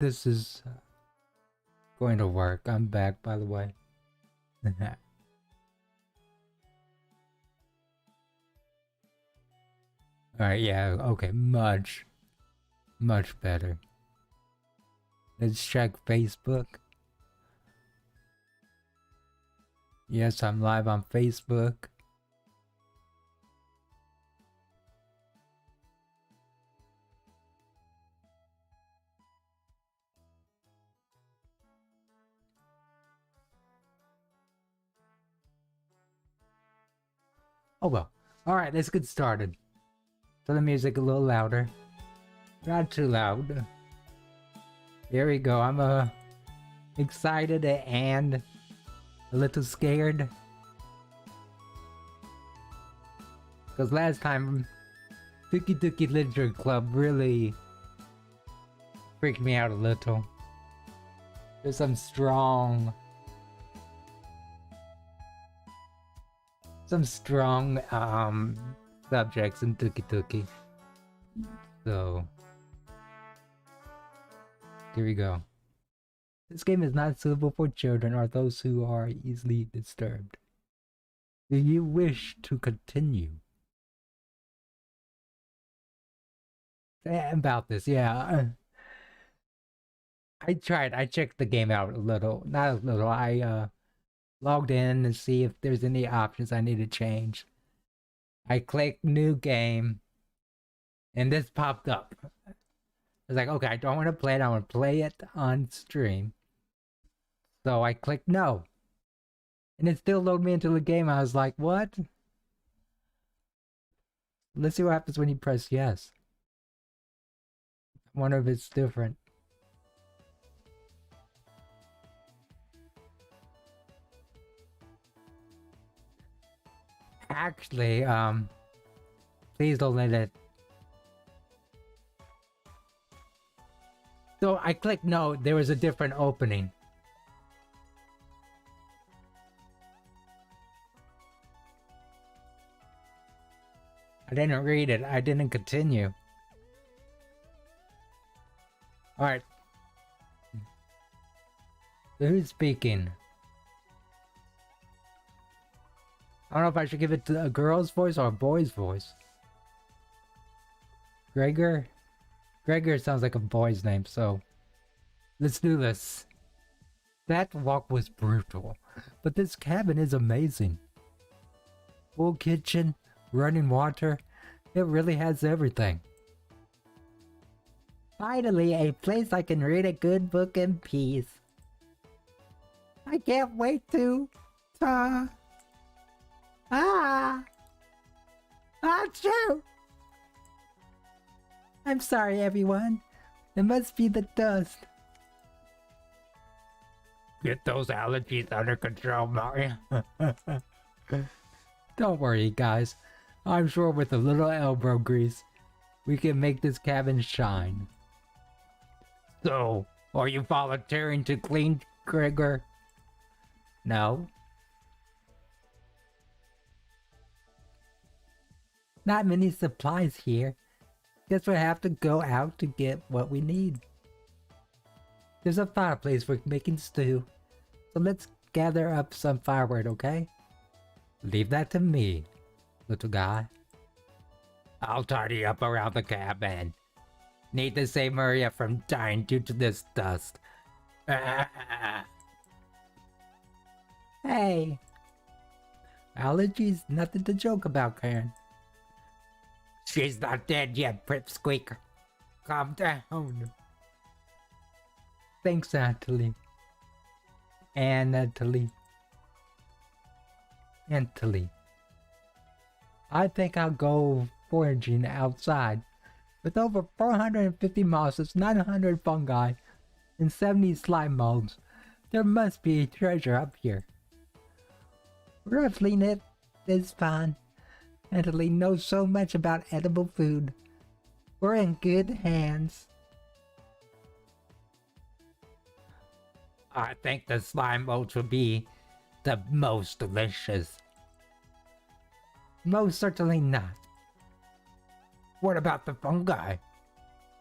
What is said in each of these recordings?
this is going to work. I'm back, by the way. Alright, yeah, okay, much better. Let's check Facebook. Yes, I'm live on Facebook. Oh well. Alright, let's get started. Turn the music a little louder. Not too loud. Here we go. I'm excited and a little scared. Because last time, Tuki Tuki Literature Club really freaked me out a little. There's some strong subjects in Tuki Tuki. So here we go. This game is not suitable for children or those who are easily disturbed. Do you wish to continue? About this, yeah. I checked the game out a little. Not a little, I logged in and see if there's any options I need to change. I clicked new game and this popped up. I was like, okay, I don't want to play it, I want to play it on stream. So I clicked no. And it still loaded me into the game. I was like, what? Let's see what happens when you press yes. I wonder if it's different. Actually, please don't let it. So I clicked no, there was a different opening. I didn't read it, I didn't continue. Alright. Who's speaking? I don't know if I should give it to a girl's voice or a boy's voice. Gregor? Gregor sounds like a boy's name, so let's do this. That walk was brutal, but this cabin is amazing. Full kitchen, running water, it really has everything. Finally, a place I can read a good book in peace. I can't wait to... Achoo! I'm sorry, everyone. It must be the dust. Get those allergies under control, Mario. Don't worry, guys. I'm sure with a little elbow grease, we can make this cabin shine. So, are you volunteering to clean, Gregor? No? Not many supplies here. Guess we'll have to go out to get what we need. There's a fireplace for making stew, so let's gather up some firewood, okay? Leave that to me, little guy. I'll tidy up around the cabin. Need to save Maria from dying due to this dust. Hey! Allergies, nothing to joke about, Karen. She's not dead yet, Pipsqueak. Calm down. Thanks, Natalie. Natalie. I think I'll go foraging outside. With over 450 mosses, 900 fungi, and 70 slime molds, there must be a treasure up here. Ruffling it is fine. Natalie knows so much about edible food. We're in good hands. I think the slime molds will be the most delicious. Most certainly not. What about the fungi?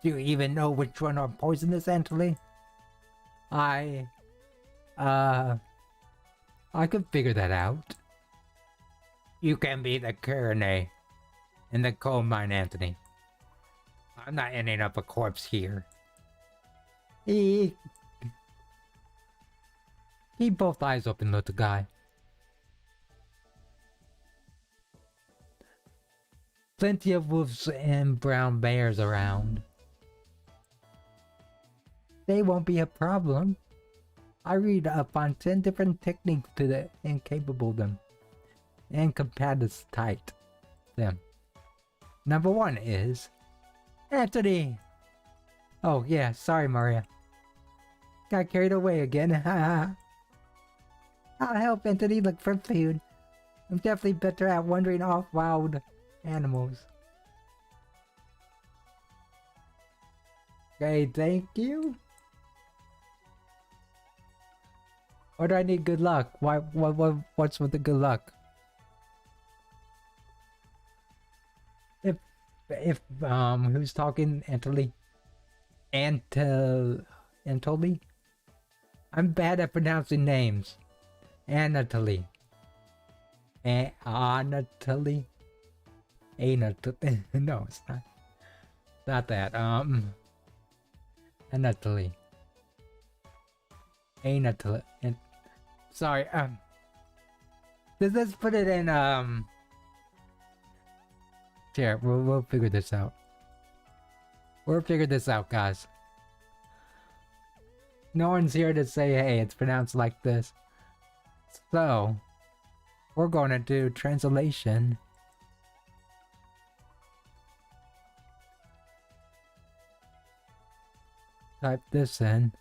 Do you even know which one are poisonous, Natalie? I, uh, I could figure that out. You can be the coroner in the coal mine, Anthony. I'm not ending up a corpse here. He... Keep both eyes open, little guy. Plenty of wolves and brown bears around. They won't be a problem. I read up on 10 different techniques to incapable them. Incapacitate them. Number 1 is... Anthony! Oh yeah, sorry Maria. Got carried away again, haha. I'll help Anthony look for food. I'm definitely better at wandering off wild animals. Okay, thank you. Or do I need good luck? What's with the good luck? If who's talking? Anatoly? Anatoly? I'm bad at pronouncing names. Anatoly. Anatoly? Anatoly? No, it's not. Not that. Anatoly. Anatoly. Sorry. Let's put it in. Here, we'll figure this out. We'll figure this out, guys. No one's here to say, hey, it's pronounced like this. So, we're going to do translation. Type this in.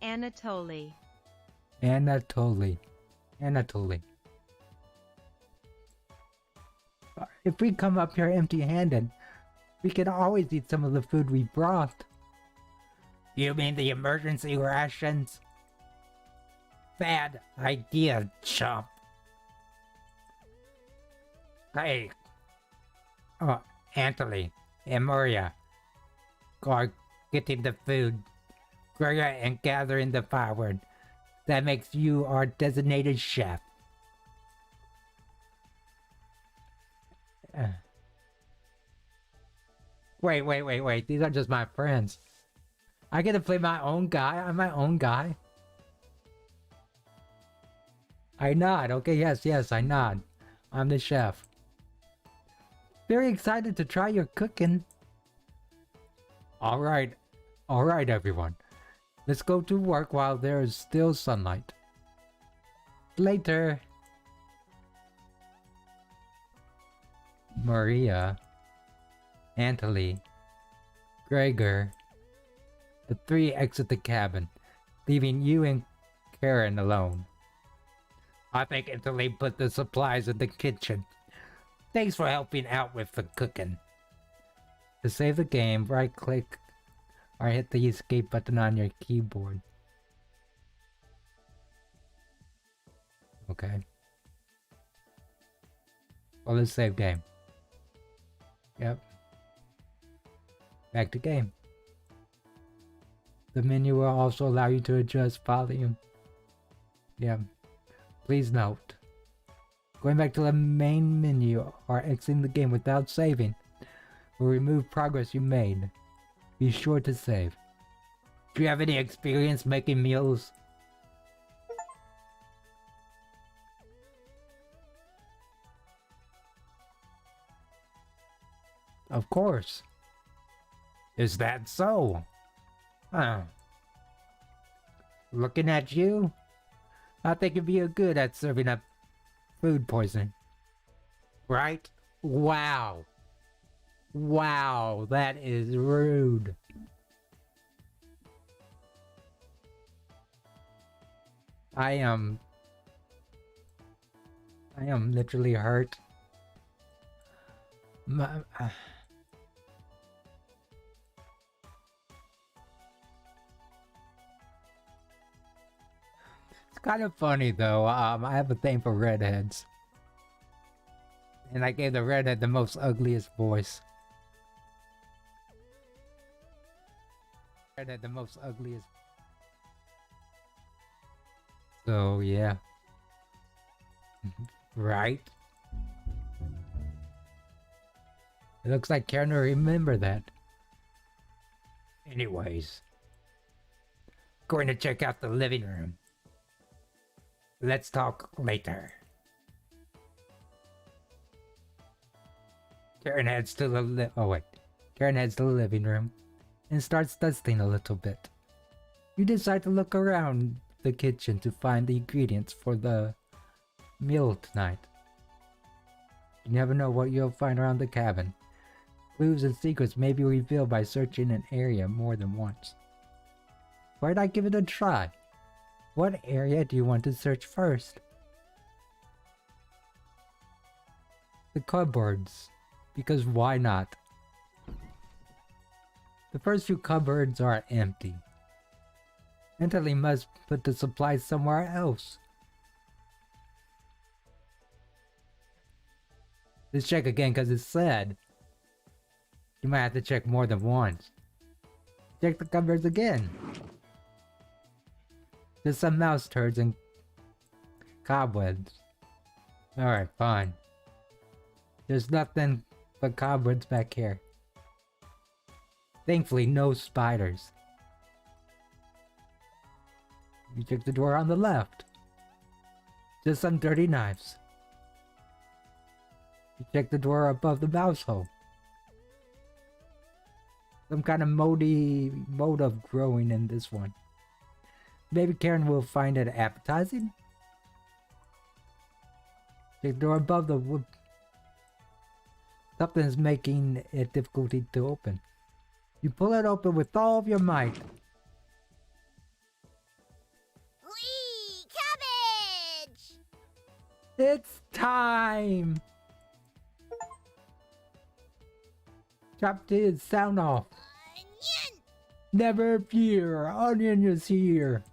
Anatoly. Anatoly. Anatoly. If we come up here empty-handed, we can always eat some of the food we brought. You mean the emergency rations? Bad idea, chump. Hey. Oh, Anthony and Maria are getting the food. Gregory and gathering the firewood. That makes you our designated chef. Wait. These are just my friends. I get to play my own guy? I'm my own guy? I nod. Okay, yes, I nod. I'm the chef. Very excited to try your cooking. Alright, everyone. Let's go to work while there is still sunlight. Later. Maria, Anatoly, Gregor. The three exit the cabin, leaving you and Karen alone. I think Anatoly put the supplies in the kitchen. Thanks for helping out with the cooking. To save the game, right-click or hit the escape button on your keyboard. Okay. Well, let's save game. Yep. Back to game. The menu will also allow you to adjust volume. Yeah. Please note, going back to the main menu or exiting the game without saving will remove progress you made. Be sure to save. Do you have any experience making meals? Of course. Is that so? Huh. Looking at you, I think you'd be good at serving up food poisoning. Right? Wow. Wow, that is rude. I am literally hurt. kind of funny though. I have a thing for redheads. And I gave the redhead the most ugliest voice. Redhead the most ugliest. So yeah. Right? It looks like Karen will remember that. Anyways. Going to check out the living room. Let's talk later. Karen heads to the Karen heads to the living room and starts dusting a little bit. You decide to look around the kitchen to find the ingredients for the meal tonight. You never know what you'll find around the cabin. Clues and secrets may be revealed by searching an area more than once. Why not give it a try? What area do you want to search first? The cupboards. Because why not? The first few cupboards are empty. Mentally must put the supplies somewhere else. Let's check again because it said you might have to check more than once. Check the cupboards again. There's some mouse turds and cobwebs. Alright, fine. There's nothing but cobwebs back here. Thankfully, no spiders. You check the door on the left. Just some dirty knives. You check the door above the mouse hole. Some kind of mode of growing in this one. Maybe Karen will find it appetizing? Check the door above the wood. Something is making it difficult to open. You pull it open with all of your might. Whee! Cabbage! It's time! Chop his sound off. Onion! Never fear, Onion is here.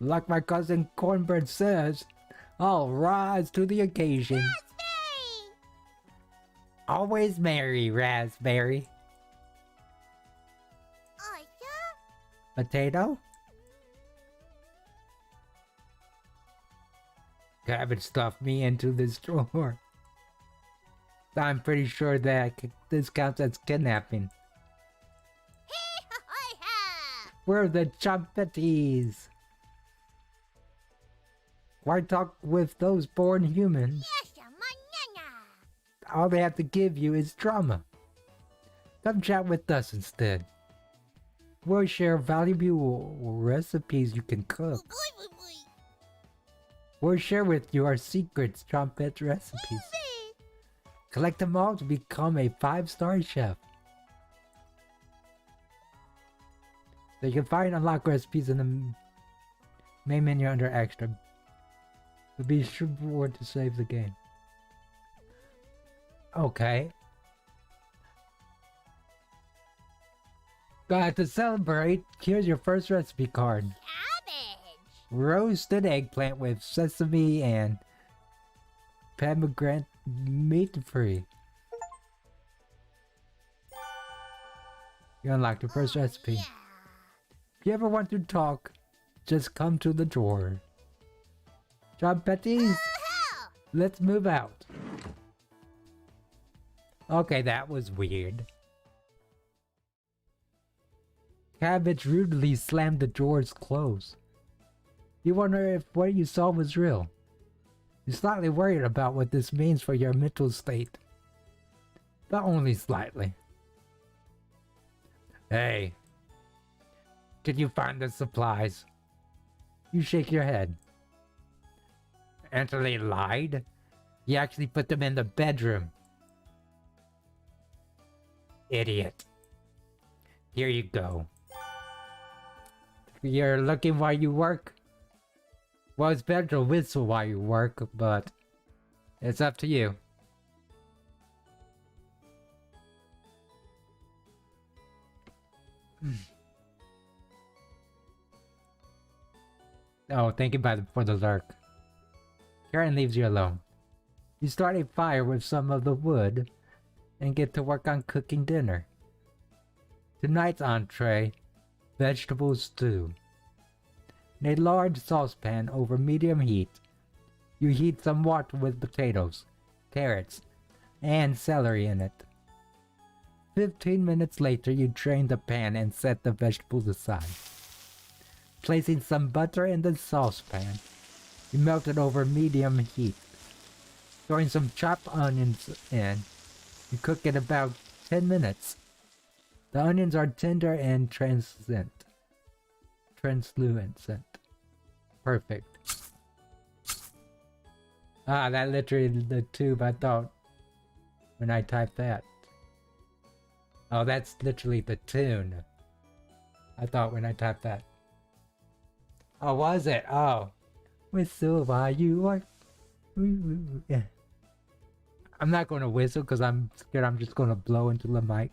Like my cousin Cornbread says, I'll rise to the occasion. Raspberry! Always merry, Raspberry. Oyster? Potato? Cabbage stuffed me into this drawer. I'm pretty sure that this counts as kidnapping. Hee-ha-hi-ha! We're the Chompeties. Why talk with those born humans? Yes, manana! All they have to give you is drama. Come chat with us instead. We'll share valuable recipes you can cook. We'll share with you our secrets, trumpet recipes. Collect them all to become a 5-star chef. So you can find unlock recipes in the main menu under extra. But be sure to save the game. Okay. To celebrate, here's your first recipe card. Cabbage! Roasted eggplant with sesame and pomegranate meat free. You unlocked your first recipe. Yeah. If you ever want to talk, just come to the drawer. Chompeties, Oh, let's move out. Okay, that was weird. Cabbage rudely slammed the drawers closed. You wonder if what you saw was real. You're slightly worried about what this means for your mental state. But only slightly. Hey. Did you find the supplies? You shake your head. Anthony lied? He actually put them in the bedroom. Idiot. Here you go. You're looking while you work? Well, it's better to whistle while you work, but it's up to you. Oh, thank you for the lurk. Karen leaves you alone. You start a fire with some of the wood and get to work on cooking dinner. Tonight's entree, vegetable stew. In a large saucepan over medium heat, you heat some water with potatoes, carrots, and celery in it. 15 minutes later, you drain the pan and set the vegetables aside. Placing some butter in the saucepan, you melt it over medium heat. Throwing some chopped onions in, you cook it about 10 minutes. The onions are tender and translucent. Perfect. Ah, that literally the tube I thought when I typed that. Oh, that's literally the tune. I thought when I typed that. Oh, was it? Oh. Whistle while you are. Yeah. I'm not going to whistle because I'm scared I'm just going to blow into the mic.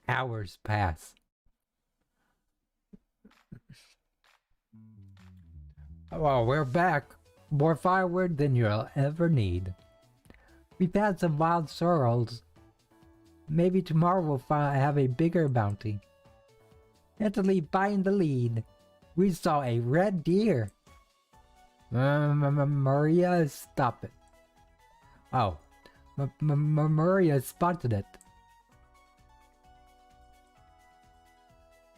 Hours pass. Well, we're back. More firewood than you'll ever need. We've had some wild sorrels. Maybe tomorrow we'll have a bigger bounty. Italy biting the lead. We saw a red deer. Maria, stop it. Oh, Maria spotted it.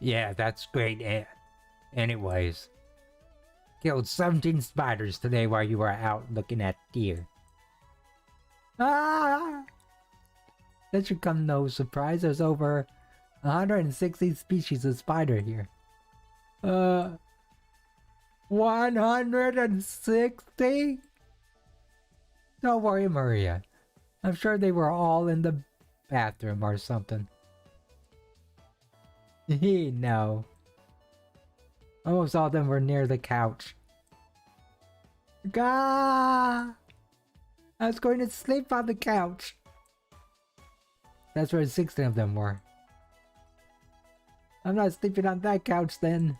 Yeah, that's great. Anyways, killed 17 spiders today while you were out looking at deer. Ah! That should come no surprise. There's over 160 species of spider here. 160? Don't worry, Maria. I'm sure they were all in the bathroom or something. No. Almost all of them were near the couch. Gah! I was going to sleep on the couch. That's where 16 of them were. I'm not sleeping on that couch then.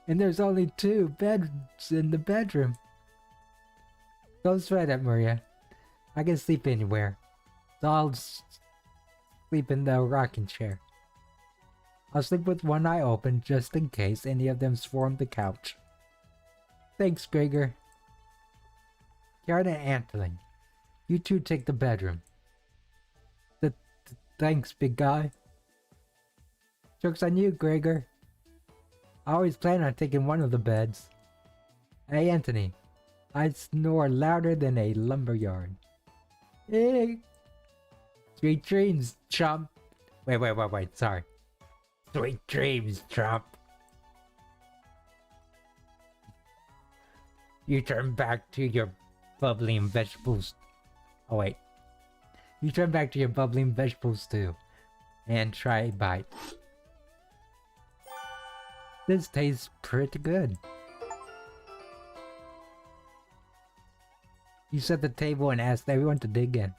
And there's only 2 beds in the bedroom. Don't sweat it, Maria. I can sleep anywhere. So I'll sleep in the rocking chair. I'll sleep with one eye open just in case any of them swarm the couch. Thanks, Gregor. Karen and Anthony, you two take the bedroom. Thanks, big guy. Joke's on you, Gregor. I always plan on taking one of the beds. Hey, Anthony. I snore louder than a lumberyard. Hey. Sweet dreams, chump. Wait, sorry. Sweet dreams, chump. You turn back to your bubbling vegetables. Oh, wait. You turn back to your bubbling vegetable stew and try a bite. This tastes pretty good. You set the table and asked everyone to dig in.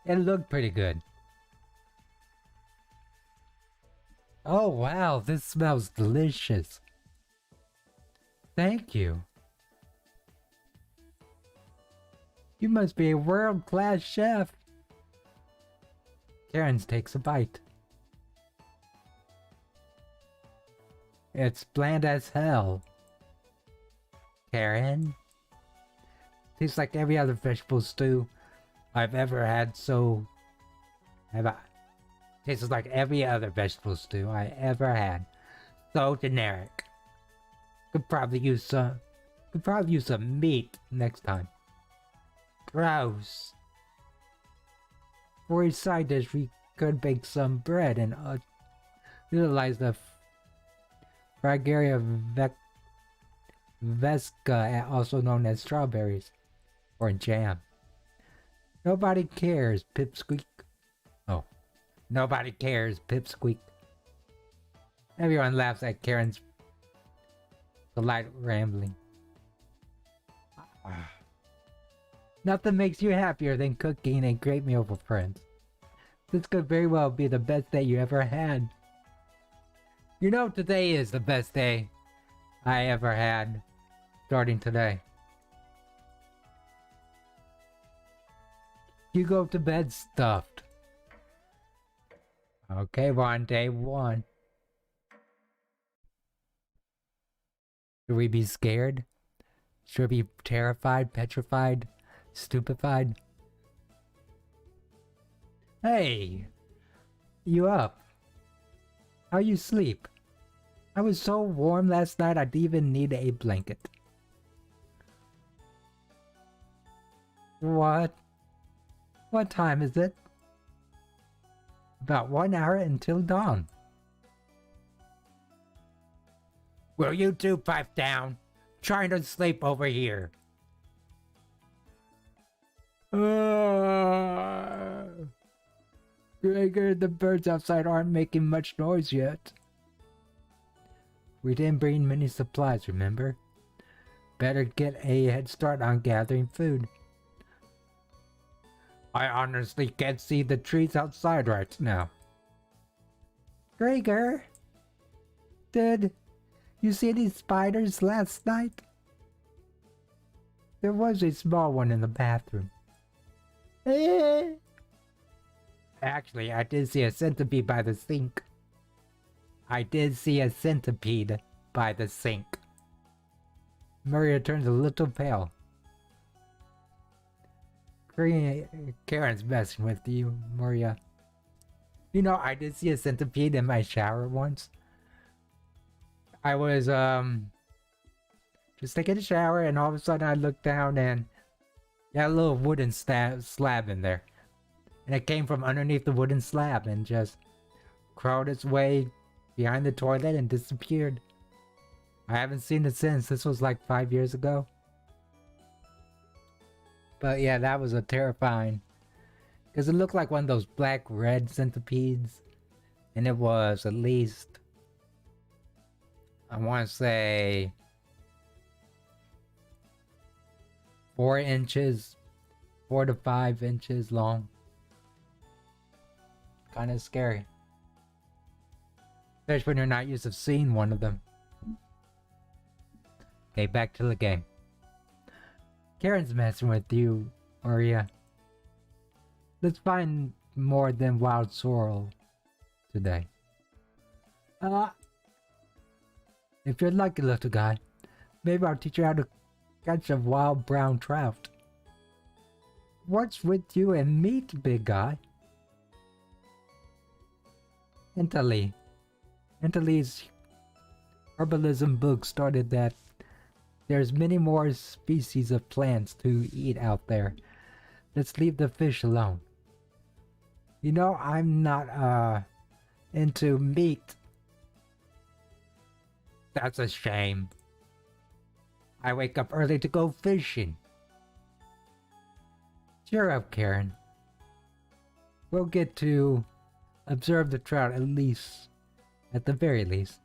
It looked pretty good. Oh wow, this smells delicious. Thank you. You must be a world-class chef. Karen takes a bite. It's bland as hell. Karen? Tastes like every other vegetable stew I've ever had, so... Tastes like every other vegetable stew I ever had. So generic. Could probably use some meat next time. Gross. For a side dish, we could bake some bread and utilize the Fragaria vesca, also known as strawberries, or jam. Nobody cares, Pipsqueak. Oh. Nobody cares, Pipsqueak. Everyone laughs at Karen's polite rambling. Nothing makes you happier than cooking a great meal for friends. This could very well be the best day you ever had. You know, today is the best day I ever had. Starting today. You go to bed stuffed. Okay, we're on day 1. Should we be scared? Should we be terrified, petrified, stupefied? Hey! You up? How you sleep? I was so warm last night I didn't even need a blanket. What? What time is it? About 1 hour until dawn. Will you two pipe down? Trying to sleep over here. Gregor, the birds outside aren't making much noise yet. We didn't bring many supplies, remember? Better get a head start on gathering food. I honestly can't see the trees outside right now. Gregor, did you see any spiders last night? There was a small one in the bathroom. Actually, I did see a centipede by the sink. Maria turns a little pale. Karen's messing with you, Maria. You know, I did see a centipede in my shower once. I was, just taking a shower, and all of a sudden I looked down and got a little wooden slab in there. And it came from underneath the wooden slab and just crawled its way behind the toilet and disappeared. I haven't seen it since. This was like 5 years ago. But yeah, that was a terrifying. Because it looked like one of those black-red centipedes. And it was at least, I want to say, 4 inches, 4 to 5 inches long. Kind of scary. Especially when you're not used to seeing one of them. Okay, back to the game. Karen's messing with you, Maria. Let's find more than wild sorrel today. If you're lucky, little guy, maybe I'll teach you how to catch a wild brown trout. What's with you and meat, big guy? Entelee's herbalism book started that there's many more species of plants to eat out there. Let's leave the fish alone. You know, I'm not, into meat. That's a shame. I wake up early to go fishing. Cheer up, Karen. We'll get to observe the trout at the very least.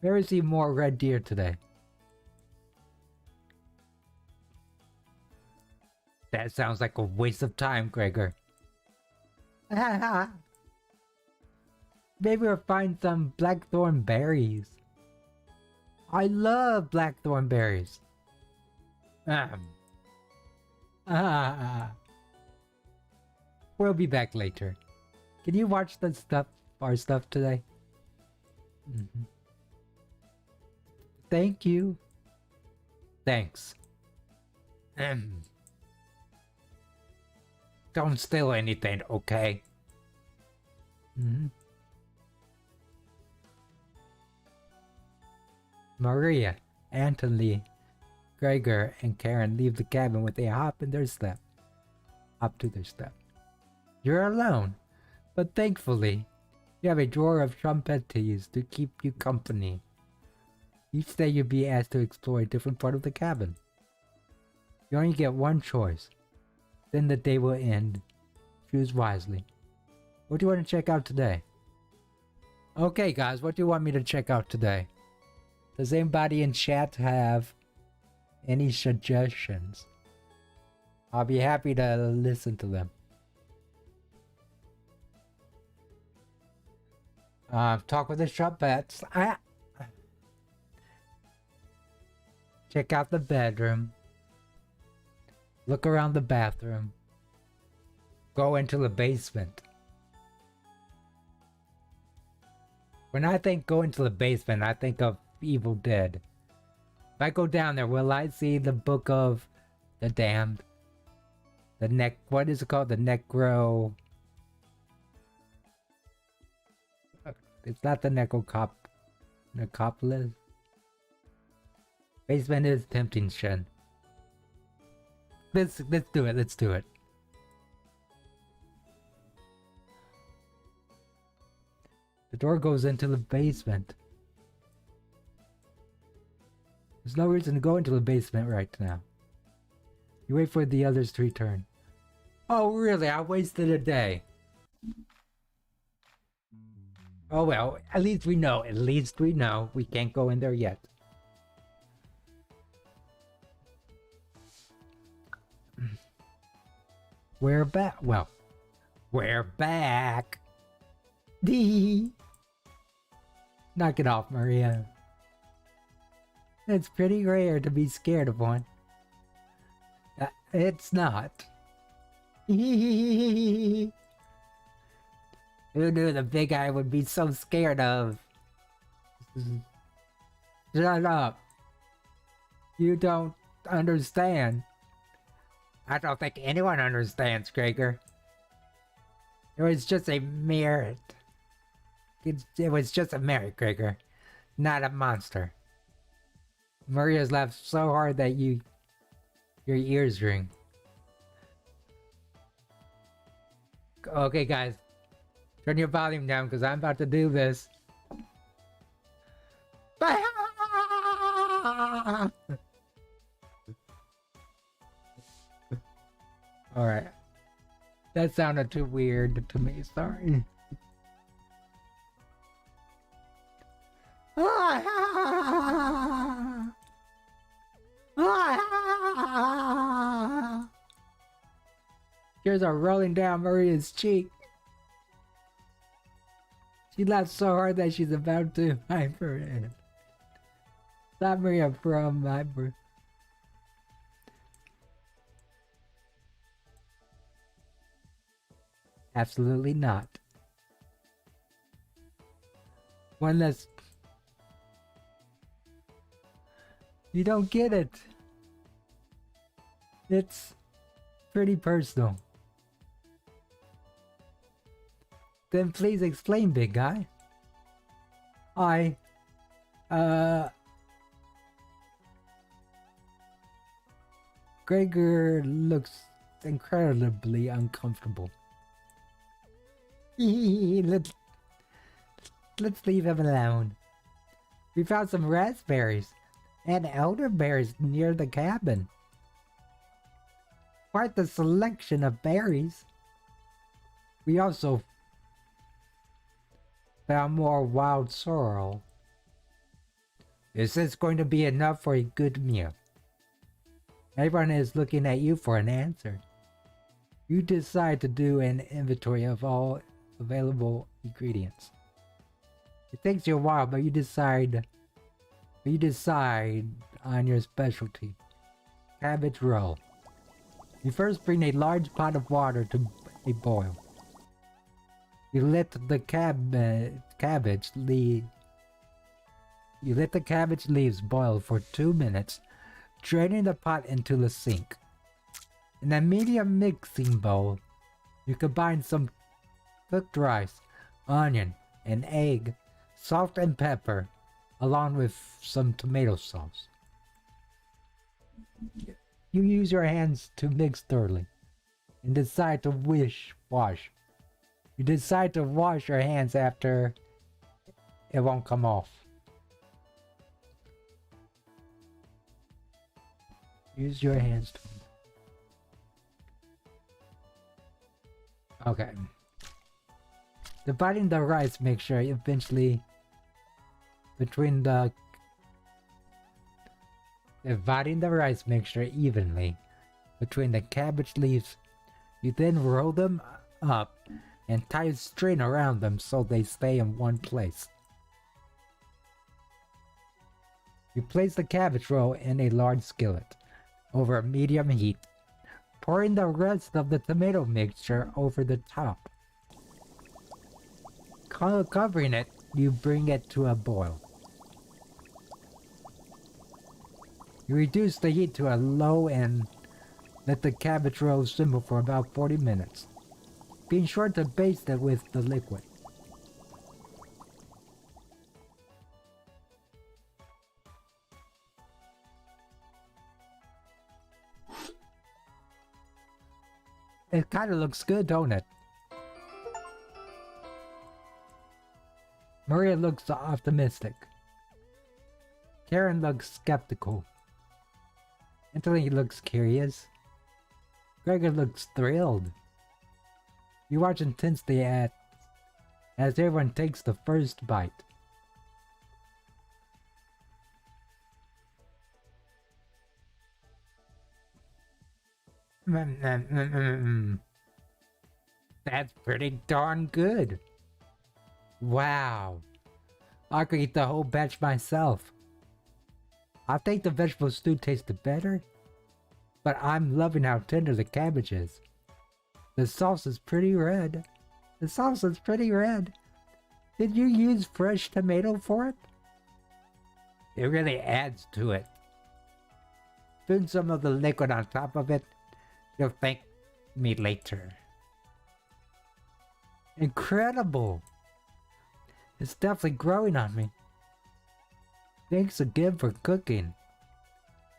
Maybe see more red deer today. That sounds like a waste of time, Gregor. Maybe we'll find some blackthorn berries. I love blackthorn berries. We'll be back later. Can you watch our stuff today? Thank you. Thanks. Don't steal anything, okay? Maria, Anthony, Gregor, and Karen leave the cabin with a hop to their step. You're alone, but thankfully, you have a drawer of trumpetes to keep you company. Each day you'll be asked to explore a different part of the cabin. You only get one choice. Then the day will end. Choose wisely. What do you want to check out today? Okay guys, what do you want me to check out today? Does anybody in chat have any suggestions? I'll be happy to listen to them. Talk with the Shuppets. Check out the bedroom. Look around the bathroom. Go into the basement. When I think go into the basement, I think of Evil Dead. If I go down there, will I see the Book of the Damned? What is it called? The Necro... It's not the Necropolis. Basement is Temptation. Let's do it. Let's do it. The door goes into the basement. There's no reason to go into the basement right now. You wait for the others to return. Oh, really? I wasted a day. Oh well, at least we know. At least we know. We can't go in there yet. We're back. Well, we're back. Dee. Knock it off, Maria. It's pretty rare to be scared of one. It's not. Who knew the big eye would be so scared of? Shut up. You don't understand. I don't think anyone understands, Gregor. It was just a merit. It was just a merit, Gregor. Not a monster. Maria's laughed so hard that your ears ring. Okay, guys. Turn your volume down because I'm about to do this. Alright. That sounded too weird to me, sorry. Tears are rolling down Maria's cheek. She laughed so hard that she's about to hyper. Stop Maria from hyper. Absolutely not. One less. You don't get it. It's pretty personal. Then please explain, big guy. Gregor looks incredibly uncomfortable. Let's leave him alone. We found some raspberries and elderberries near the cabin. Quite the selection of berries. We also found more wild sorrel. Is this going to be enough for a good meal? Everyone is looking at you for an answer. You decide to do an inventory of all available ingredients. It takes you a while, but you decide on your specialty. Cabbage roll. You first bring a large pot of water to a boil. You let the cabbage leaves boil for 2 minutes, draining the pot into the sink. In a medium mixing bowl, you combine some cooked rice, onion, and egg, salt and pepper, along with some tomato sauce. You use your hands to mix thoroughly and decide to wash. You decide to wash your hands after it won't come off. Use your hands to... Okay. Dividing the rice mixture eventually between the... Dividing the rice mixture evenly between the cabbage leaves. You then roll them up and tie a string around them so they stay in one place. You place the cabbage roll in a large skillet over a medium heat, pouring the rest of the tomato mixture over the top. Covering it, you bring it to a boil. You reduce the heat to a low and let the cabbage roll simmer for about 40 minutes, being sure to baste it with the liquid. It kind of looks good, don't it? Maria looks optimistic. Karen looks skeptical. Anthony looks curious. Gregor looks thrilled. You watch intensely as everyone takes the first bite. That's pretty darn good. Wow. I could eat the whole batch myself. I think the vegetable stew tasted better, but I'm loving how tender the cabbage is. The sauce is pretty red. The sauce is pretty red. Did you use fresh tomato for it? It really adds to it. Spoon some of the liquid on top of it. You'll thank me later. Incredible! It's definitely growing on me. Thanks again for cooking.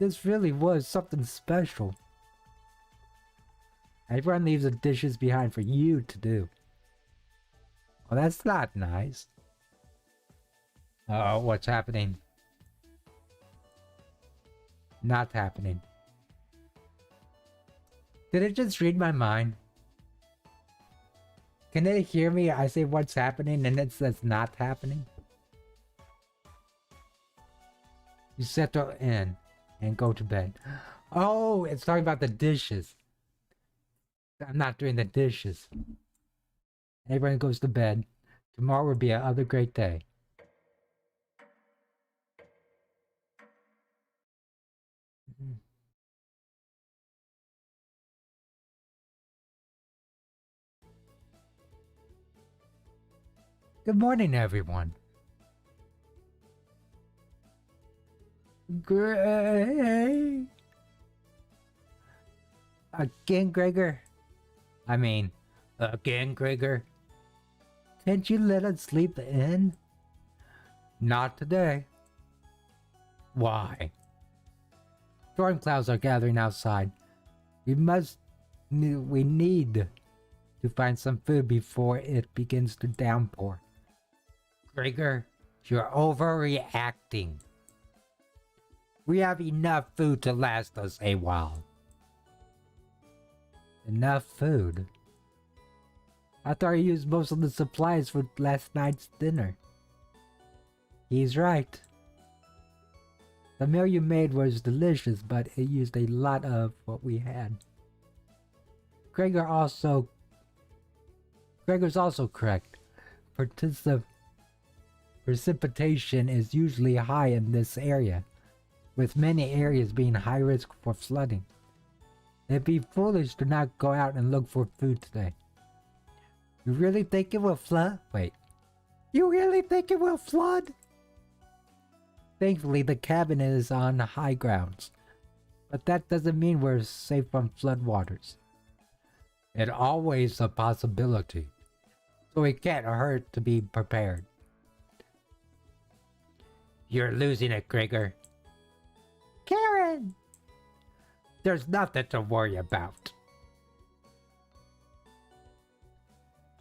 This really was something special. Everyone leaves the dishes behind for you to do. Well, that's not nice. Oh, what's happening? Not happening. Did it just read my mind? Can they hear me? I say what's happening and it says not happening. You settle in and go to bed. Oh, it's talking about the dishes. I'm not doing the dishes. Everyone goes to bed. Tomorrow will be another great day. Good morning, everyone. Great. Again, Gregor? Again, Gregor? Can't you let us sleep in? Not today. Why? Storm clouds are gathering outside. We need to find some food before it begins to downpour. Gregor, you're overreacting. We have enough food to last us a while. Enough food? I thought you used most of the supplies for last night's dinner. He's right. The meal you made was delicious, but it used a lot of what we had. Gregor's also correct. Precipitation is usually high in this area, with many areas being high risk for flooding. It'd be foolish to not go out and look for food today. You really think it will flood? Wait. You really think it will flood? Thankfully, the cabin is on high grounds, but that doesn't mean we're safe from floodwaters. It's always a possibility, so it can't hurt to be prepared. You're losing it, Gregor. Karen! There's nothing to worry about.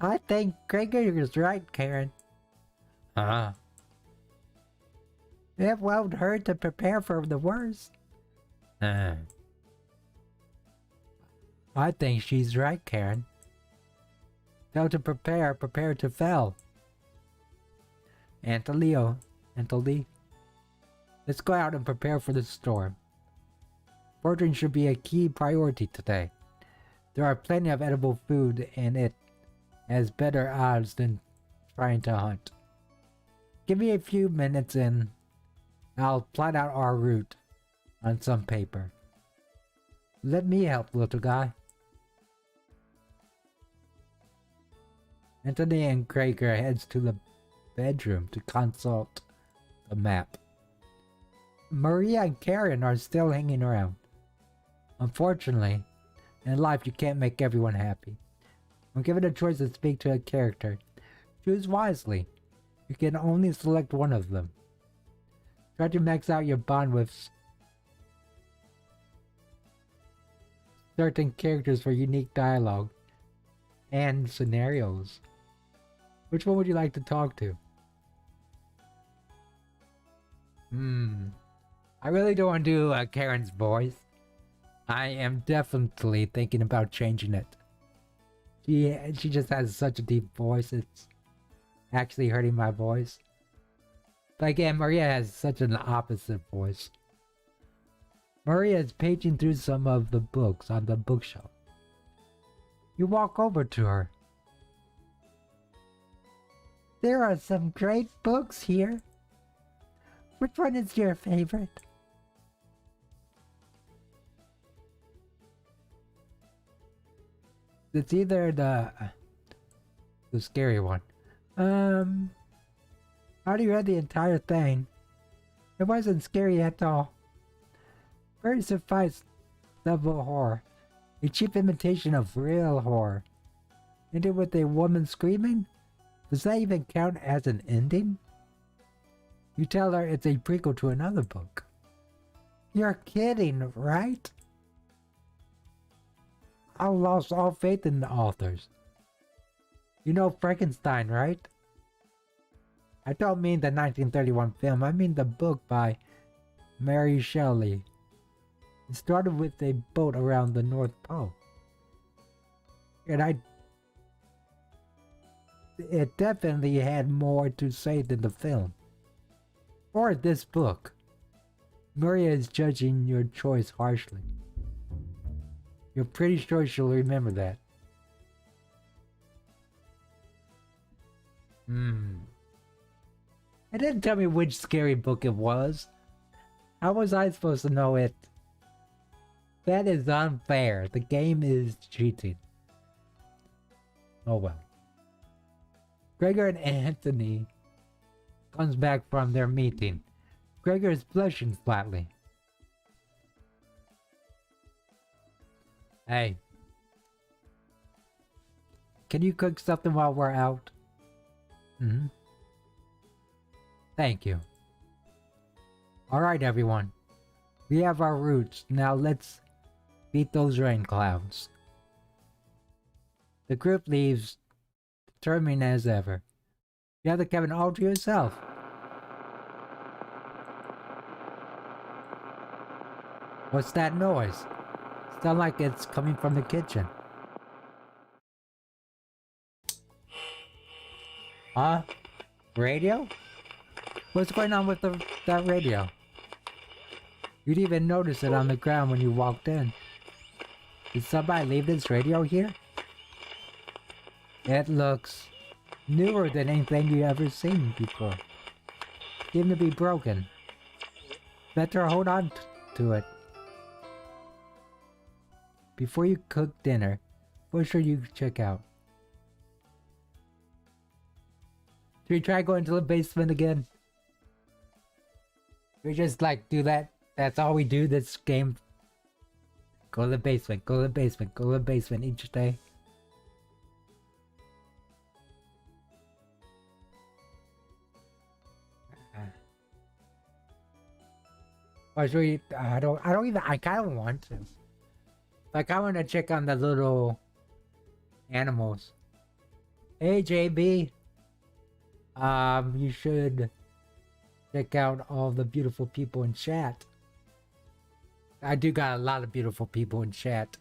I think Gregor is right, Karen. Huh? It won't hurt to prepare for the worst. I think she's right, Karen. Fail to prepare, prepare to fail. Antolio, let's go out and prepare for the storm. Foraging should be a key priority today. There are plenty of edible food and it has better odds than trying to hunt. Give me a few minutes and I'll plot out our route on some paper. Let me help, little guy. Anthony and Gregor heads to the bedroom to consult the map. Maria and Karen are still hanging around. Unfortunately, in life you can't make everyone happy. When given a choice to speak to a character, choose wisely. You can only select one of them. Try to max out your bond with certain characters for unique dialogue and scenarios. Which one would you like to talk to? I really don't want to do Karen's voice. I am definitely thinking about changing it. She just has such a deep voice, it's actually hurting my voice. But again, Maria has such an opposite voice. Maria is paging through some of the books on the bookshelf. You walk over to her. There are some great books here. Which one is your favorite? It's either the scary one. I already read the entire thing. It wasn't scary at all. Very suffice level horror. A cheap imitation of real horror. Ended with a woman screaming? Does that even count as an ending? You tell her it's a prequel to another book. You're kidding, right? I lost all faith in the authors. You know Frankenstein, right? I don't mean the 1931 film, I mean the book by Mary Shelley. It started with a boat around the North Pole. And it definitely had more to say than the film. Or this book. Maria is judging your choice harshly. You're pretty sure she'll remember that. It didn't tell me which scary book it was. How was I supposed to know it? That is unfair. The game is cheating. Oh well. Gregor and Anthony comes back from their meeting. Gregor is blushing slightly. Hey. Can you cook something while we're out? Thank you. Alright everyone. We have our routes. Now let's beat those rain clouds. The group leaves, determined as ever. You have the cabin all to yourself. What's that noise? Sounds like it's coming from the kitchen. Huh? Radio? What's going on with that radio? You'd even notice it on the ground when you walked in. Did somebody leave this radio here? It looks newer than anything you've ever seen before. Seems to be broken. Better hold on to it. Before you cook dinner, what should you check out? Should we try going to the basement again? We just like do that. That's all we do this game. Go to the basement, go to the basement, go to the basement each day. Or should we, I kind of want to. Like, I want to check on the little animals. Hey, JB. You should check out all the beautiful people in chat. I do got a lot of beautiful people in chat.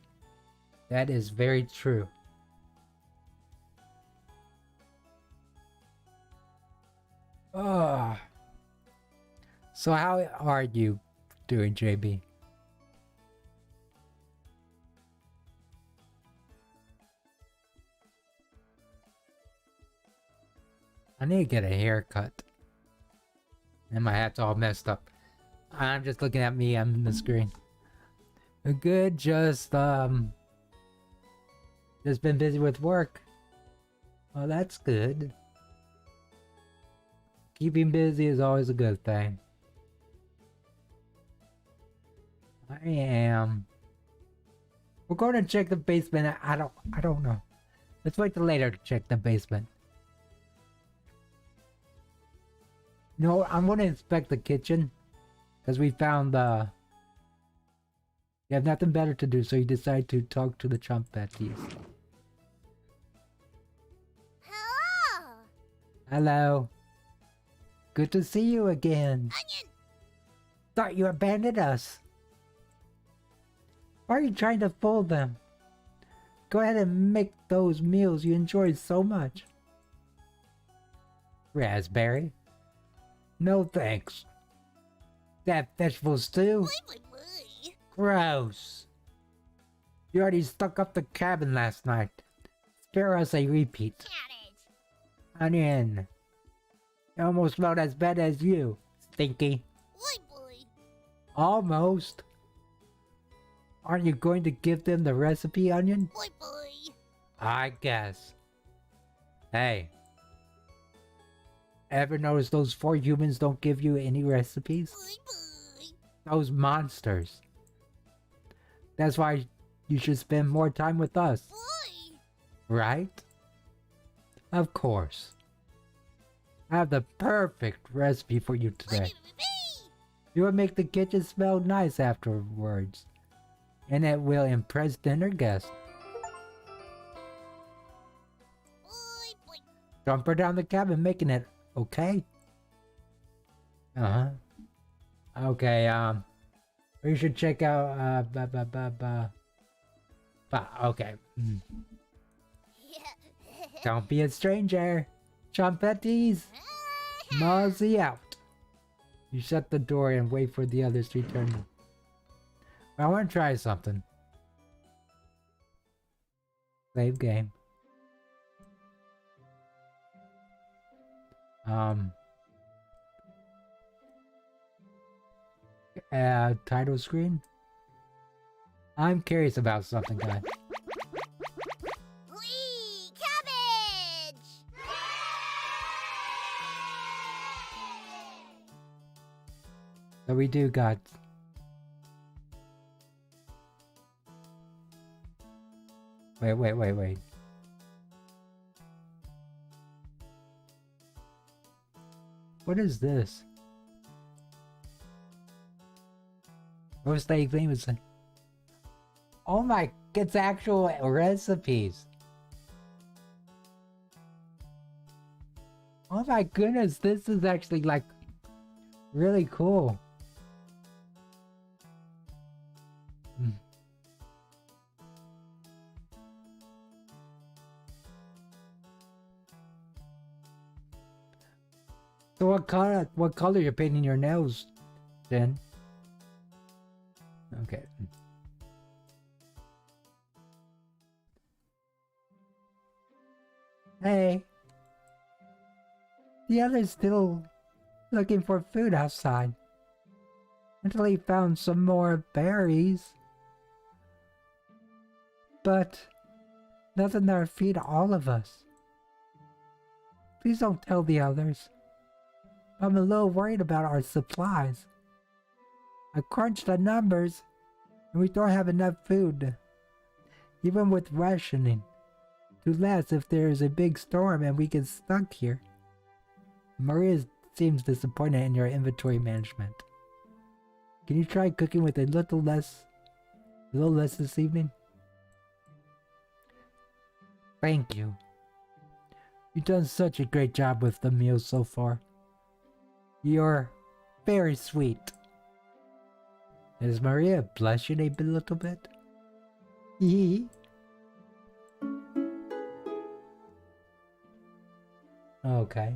That is very true. So how are you doing, JB? I need to get a haircut. And my hat's all messed up. I'm just looking at me on the screen. Good, just been busy with work. Well, that's good. Keeping busy is always a good thing. I am. We're going to check the basement. I don't know. Let's wait till later to check the basement. No, I'm going to inspect the kitchen. Because we found you have nothing better to do, so you decide to talk to the Trumpetties. Hello. Hello. Good to see you again. Onion. Thought you abandoned us. Why are you trying to fool them? Go ahead and make those meals you enjoyed so much. Raspberry? No thanks. That vegetable stew? Boy, boy, boy. Gross. You already stuck up the cabin last night. Spare us a repeat. Cabbage. Onion. It almost smelled as bad as you, Stinky. Boy, boy. Almost. Aren't you going to give them the recipe, Onion? Boy, boy. I guess. Hey. Ever notice those 4 humans don't give you any recipes? Boy, boy. Those monsters. That's why you should spend more time with us. Boy. Right? Of course. I have the perfect recipe for you Boy, today. boy, boy. You will make the kitchen smell nice afterwards. And it will impress dinner guests. Boy, boy. Jump her down the cabin making it, okay? Uh-huh. Okay, we should check out, okay. Don't be a stranger. Trumpetties, mosey out. You shut the door and wait for the others to return. I want to try something. Save game. Title screen. I'm curious about something, guys. Wee, cabbage. So we do got. Wait. What is this? Roast egg famous. Oh my, it's actual recipes. Oh my goodness, this is actually like really cool. So what color you're painting your nails, Jen? Okay. Hey. The other's still looking for food outside. Until he found some more berries. But nothing that'll feed all of us. Please don't tell the others. I'm a little worried about our supplies. I crunched the numbers, and we don't have enough food, even with rationing, to last if there is a big storm and we get stuck here. Maria seems disappointed in your inventory management. Can you try cooking with a little less this evening? Thank you. You've done such a great job with the meals so far. You're very sweet. Is Maria blushing a little bit? Yee. Okay.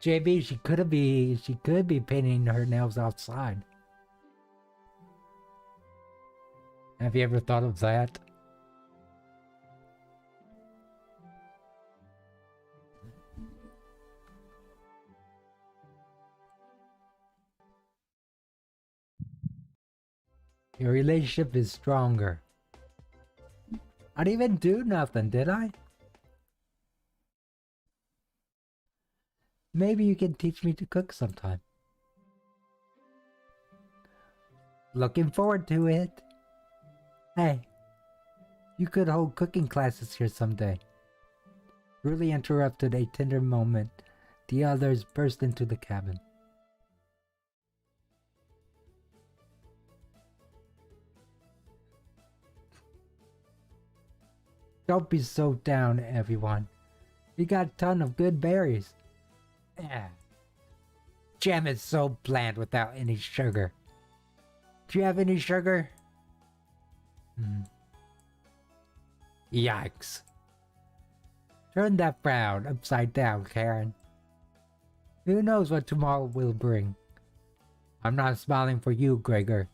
JB, she could be painting her nails outside. Have you ever thought of that? Your relationship is stronger. I didn't even do nothing, did I? Maybe you can teach me to cook sometime. Looking forward to it. Hey, you could hold cooking classes here someday. Really interrupted a tender moment. The others burst into the cabin. Don't be so down, everyone. We got a ton of good berries. Yeah. Jam is so bland without any sugar. Do you have any sugar? Yikes. Turn that frown upside down, Karen. Who knows what tomorrow will bring? I'm not smiling for you, Gregor.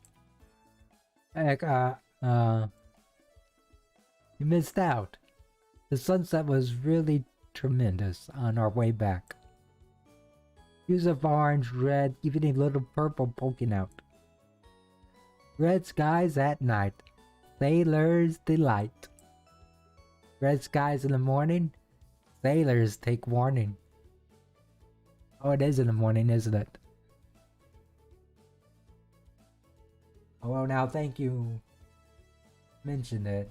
Heck, you missed out. The sunset was really tremendous on our way back. Hues of orange, red, even a little purple poking out. Red skies at night. Sailor's delight. Red skies in the morning. Sailors take warning. Oh, it is in the morning, isn't it? Oh, well, now thank you. Mentioned it.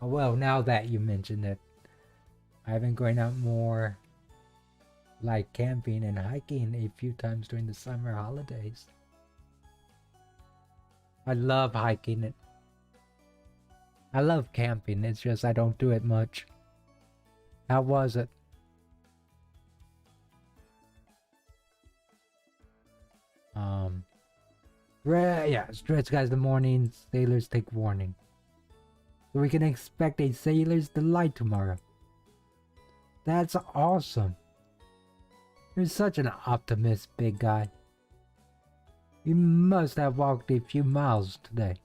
Oh, well, now that you mentioned it. I've been going out more, like camping and hiking a few times during the summer holidays. I love hiking it. I love camping, it's just I don't do it much. How was it? Red skies in the morning, sailors take warning. So we can expect a sailor's delight tomorrow. That's awesome. You're such an optimist, big guy. You must have walked a few miles today.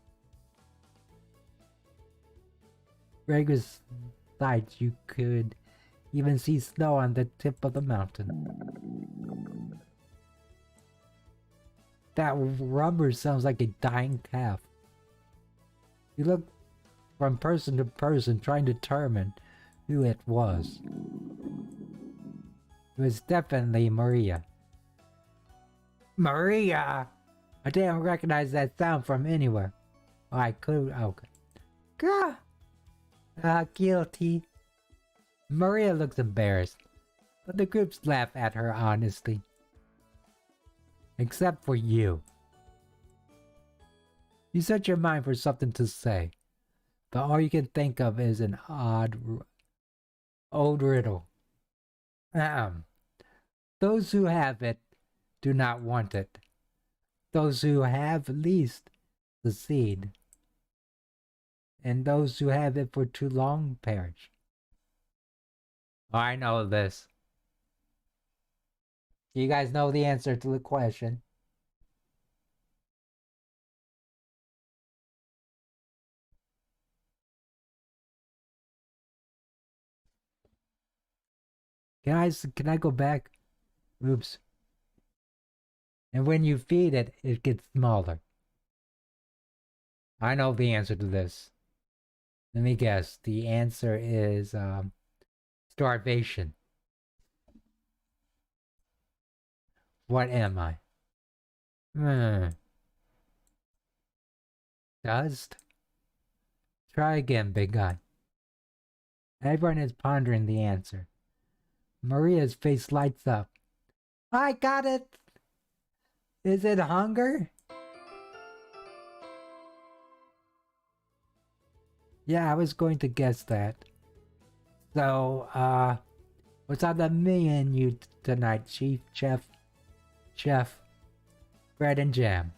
Gregor's sights, you could even see snow on the tip of the mountain. That rubber sounds like a dying calf. You look from person to person trying to determine who it was. It was definitely Maria. Maria! I didn't recognize that sound from anywhere. Oh, I could. Okay. Gah! Guilty. Maria looks embarrassed, but the groups laugh at her honestly. Except for you. You set your mind for something to say, but all you can think of is an old riddle. Those who have it do not want it. Those who have least succeed. And those who have it for too long perish. Oh, I know this. You guys know the answer to the question. Can I go back? Oops. And when you feed it, it gets smaller. I know the answer to this. Let me guess. The answer is starvation. What am I? Dust? Try again, big guy. Everyone is pondering the answer. Maria's face lights up. I got it! Is it hunger? Yeah, I was going to guess that. So, what's on the menu tonight, Chef? Bread and jam.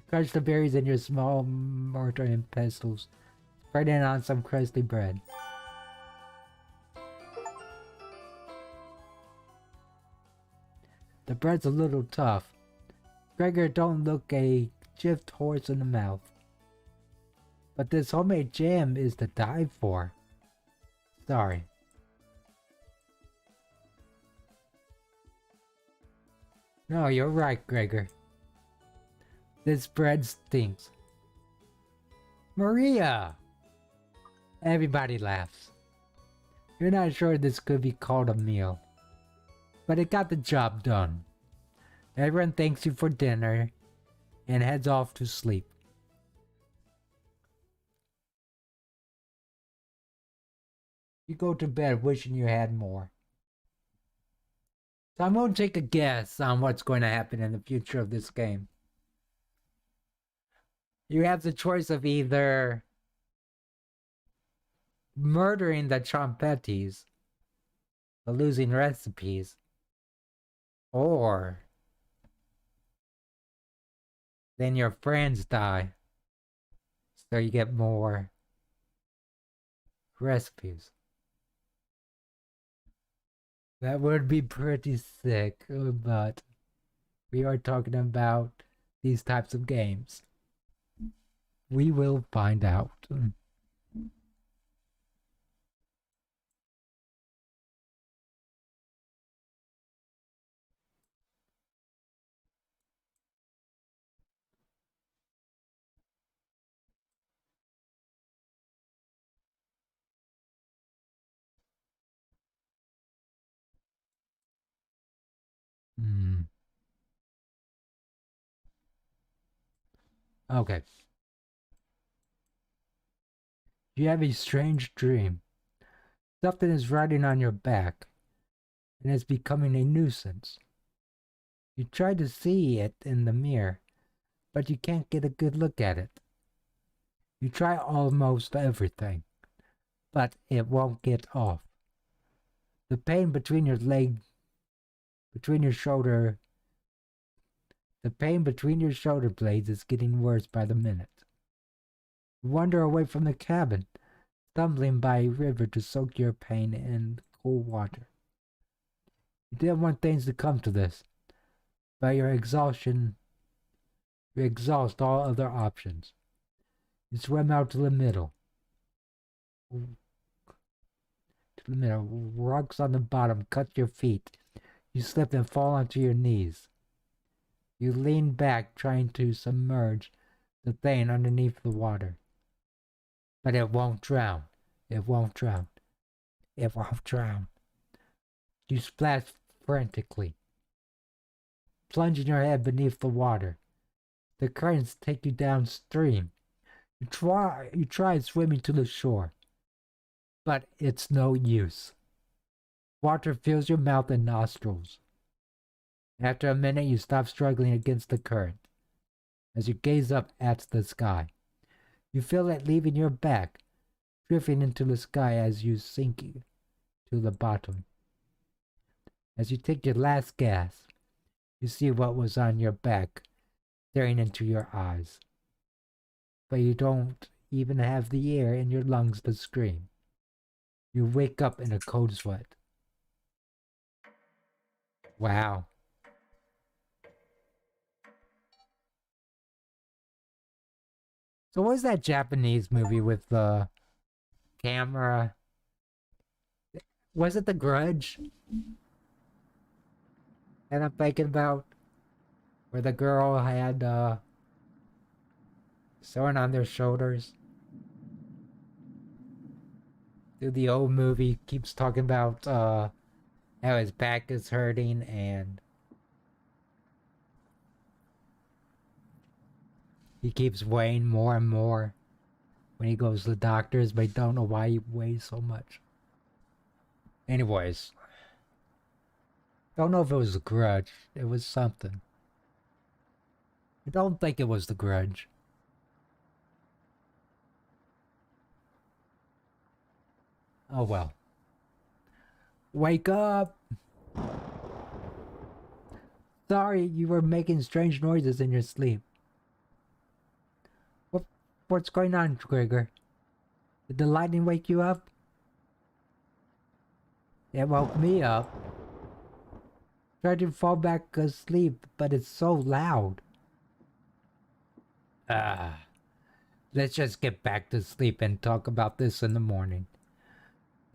Crush the berries in your small mortar and pestles. Spread it on some crusty bread. The bread's a little tough. Gregor don't look a chipped horse in the mouth. But this homemade jam is to die for. Sorry. No, you're right, Gregor. This bread stinks. Maria! Everybody laughs. You're not sure this could be called a meal. But it got the job done. Everyone thanks you for dinner and heads off to sleep. You go to bed wishing you had more. So I'm going to take a guess on what's going to happen in the future of this game. You have the choice of either murdering the Trompetis, the losing recipes, or then your friends die, so you get more recipes. That would be pretty sick, but we are talking about these types of games. We will find out. Okay. You have a strange dream. Something is riding on your back and is becoming a nuisance. You try to see it in the mirror, but you can't get a good look at it. You try almost everything, but it won't get off. The pain between your leg, between your shoulder, the pain between your shoulder blades is getting worse by the minute. You wander away from the cabin, stumbling by a river to soak your pain in cool water. You didn't want things to come to this, but your exhaustion, you exhaust all other options. You swim out to the middle. Rocks on the bottom cut your feet. You slip and fall onto your knees. You lean back trying to submerge the thing underneath the water. But it won't drown. It won't drown. It won't drown. You splash frantically, plunging your head beneath the water. The currents take you downstream. You try swimming to the shore, but it's no use. Water fills your mouth and nostrils. After a minute, you stop struggling against the current. As you gaze up at the sky, you feel it leaving your back, drifting into the sky as you sink to the bottom. As you take your last gasp, you see what was on your back, staring into your eyes. But you don't even have the air in your lungs to scream. You wake up in a cold sweat. Wow. So what was that Japanese movie with the camera? Was it The Grudge? And I'm thinking about where the girl had someone on their shoulders. Dude, the old movie keeps talking about how his back is hurting and he keeps weighing more and more when he goes to the doctors, but I don't know why he weighs so much. Anyways, don't know if it was The Grudge. It was something. I don't think it was The Grudge. Oh well. Wake up! Sorry, you were making strange noises in your sleep. What's going on, Gregor? Did the lightning wake you up? It woke me up. Try to fall back asleep, but it's so loud. Let's just get back to sleep and talk about this in the morning.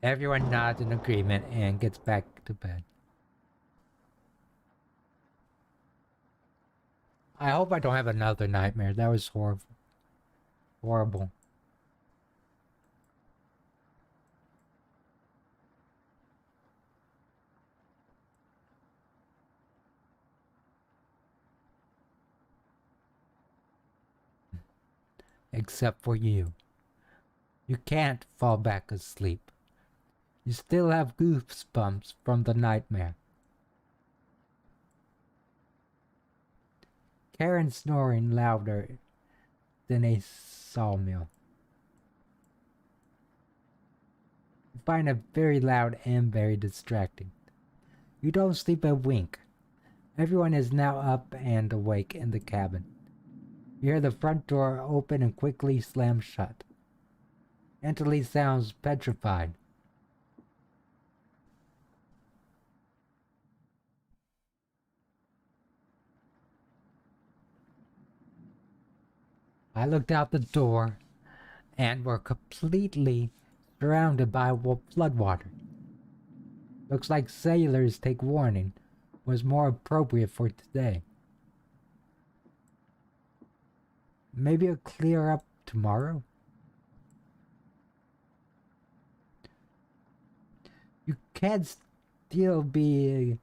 Everyone nods in agreement and gets back to bed. I hope I don't have another nightmare. That was horrible. Horrible. Except for you. You can't fall back asleep. You still have goosebumps from the nightmare. Karen snoring louder than a sawmill. You find it very loud and very distracting. You don't sleep a wink. Everyone is now up and awake in the cabin. You hear the front door open and quickly slam shut. Anthony sounds petrified. I looked out the door and we're completely surrounded by floodwater. Looks like sailors take warning was more appropriate for today. Maybe it'll clear up tomorrow? You can't steal big...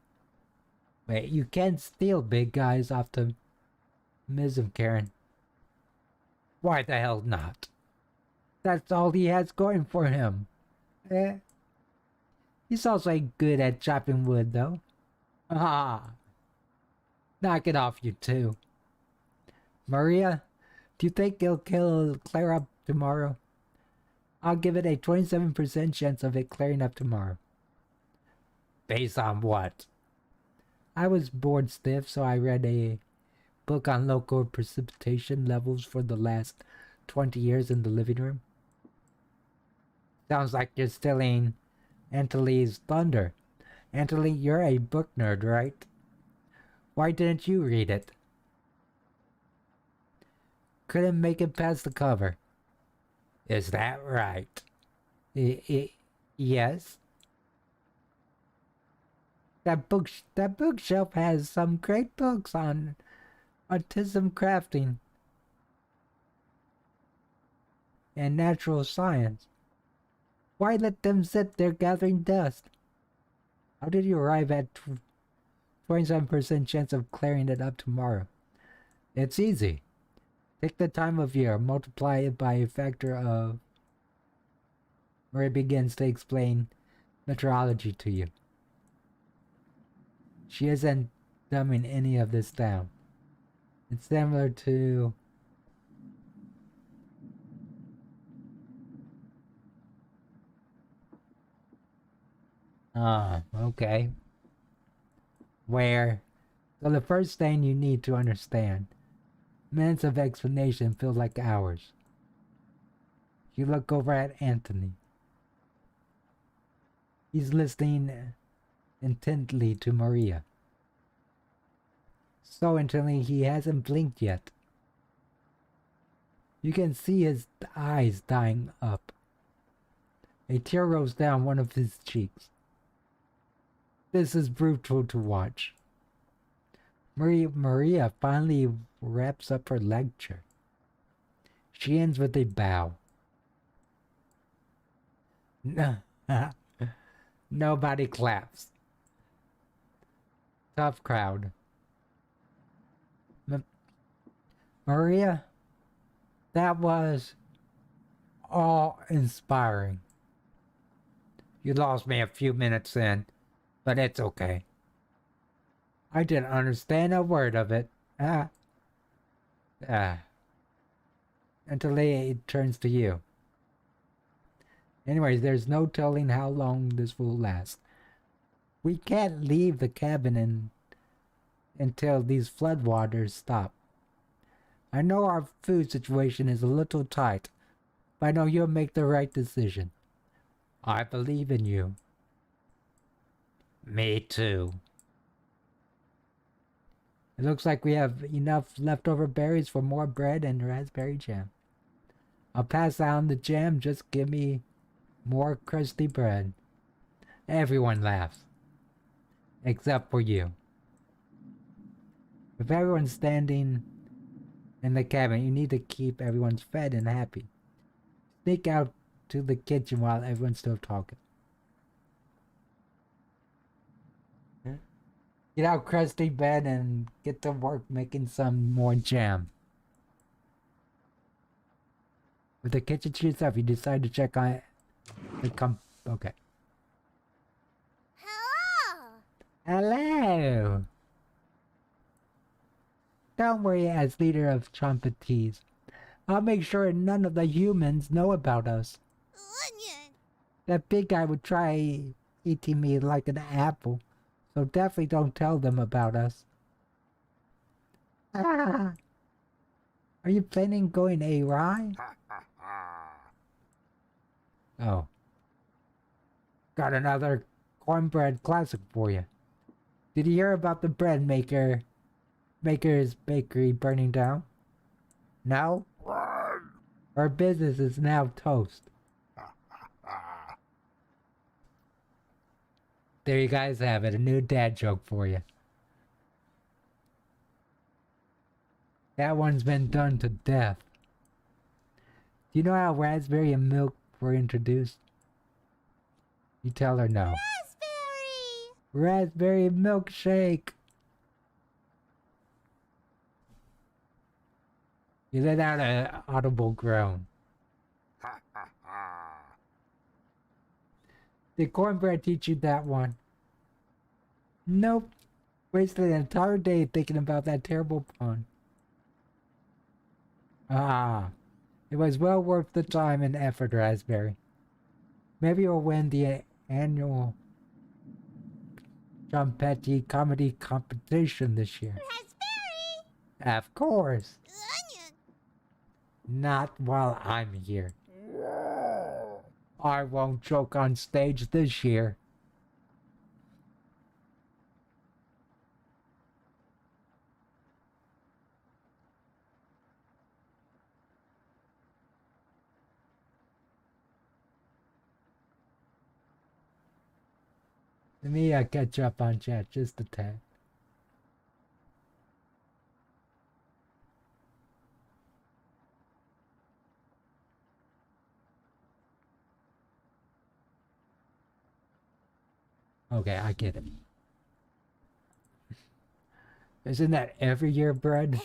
Wait, you can't steal big guys off the Mism, Karen. Why the hell not? That's all he has going for him. He's also good at chopping wood, though. Ah, knock it off, you two. Maria, do you think he'll clear up tomorrow? I'll give it a 27% chance of it clearing up tomorrow. Based on what? I was bored stiff, so I read a book on local precipitation levels for the last 20 years in the living room. Sounds like you're stealing Antony's thunder. Antony, you're a book nerd, right? Why didn't you read it? Couldn't make it past the cover. Is that right? Yes. That bookshelf has some great books on autism crafting and natural science. Why let them sit there gathering dust? How did you arrive at 27% chance of clearing it up tomorrow? It's easy. Take the time of year, multiply it by a factor of... where it begins to explain meteorology to you. She isn't dumbing any of this down. It's similar to... okay. Where... So the first thing you need to understand, minutes of explanation feel like hours. You look over at Antony. He's listening intently to Maria. So intently he hasn't blinked yet. You can see his eyes dyeing up. A tear rolls down one of his cheeks. This is brutal to watch. Maria finally wraps up her lecture. She ends with a bow. Nobody claps. Tough crowd. Maria, that was awe-inspiring. You lost me a few minutes in, but it's okay. I didn't understand a word of it. Until it turns to you. Anyways, there's no telling how long this will last. We can't leave the cabin until these floodwaters stop. I know our food situation is a little tight, but I know you'll make the right decision. I believe in you. Me too. It looks like we have enough leftover berries for more bread and raspberry jam. I'll pass on the jam, just give me more crusty bread. Everyone laughs. Except for you. With everyone standing in the cabin, you need to keep everyone fed and happy. Sneak out to the kitchen while everyone's still talking. Get out crusty bread and get to work making some more jam. With the kitchen shoots up, you decide to check on the okay. Hello. Hello! Don't worry, as leader of Trumpetees. I'll make sure none of the humans know about us. Onion. That big guy would try eating me like an apple, so definitely don't tell them about us. Ah! Are you planning on going awry? Oh. Got another cornbread classic for you. Did you hear about the maker's bakery burning down? No? Our business is now toast. There you guys have it, a new dad joke for you. That one's been done to death. Do you know how raspberry and milk were introduced? You tell her no. Raspberry. Raspberry milkshake. You let out an audible groan. Did cornbread teach you that one? Nope. Wasted an entire day thinking about that terrible pun. Ah. It was well worth the time and effort, Raspberry. Maybe you'll win the annual Trumpetti comedy competition this year. Raspberry. Of course. Onion. Not while I'm here. I won't joke on stage this year. Let me catch up on chat just a tad. Okay, I get it. Isn't that every year, bread?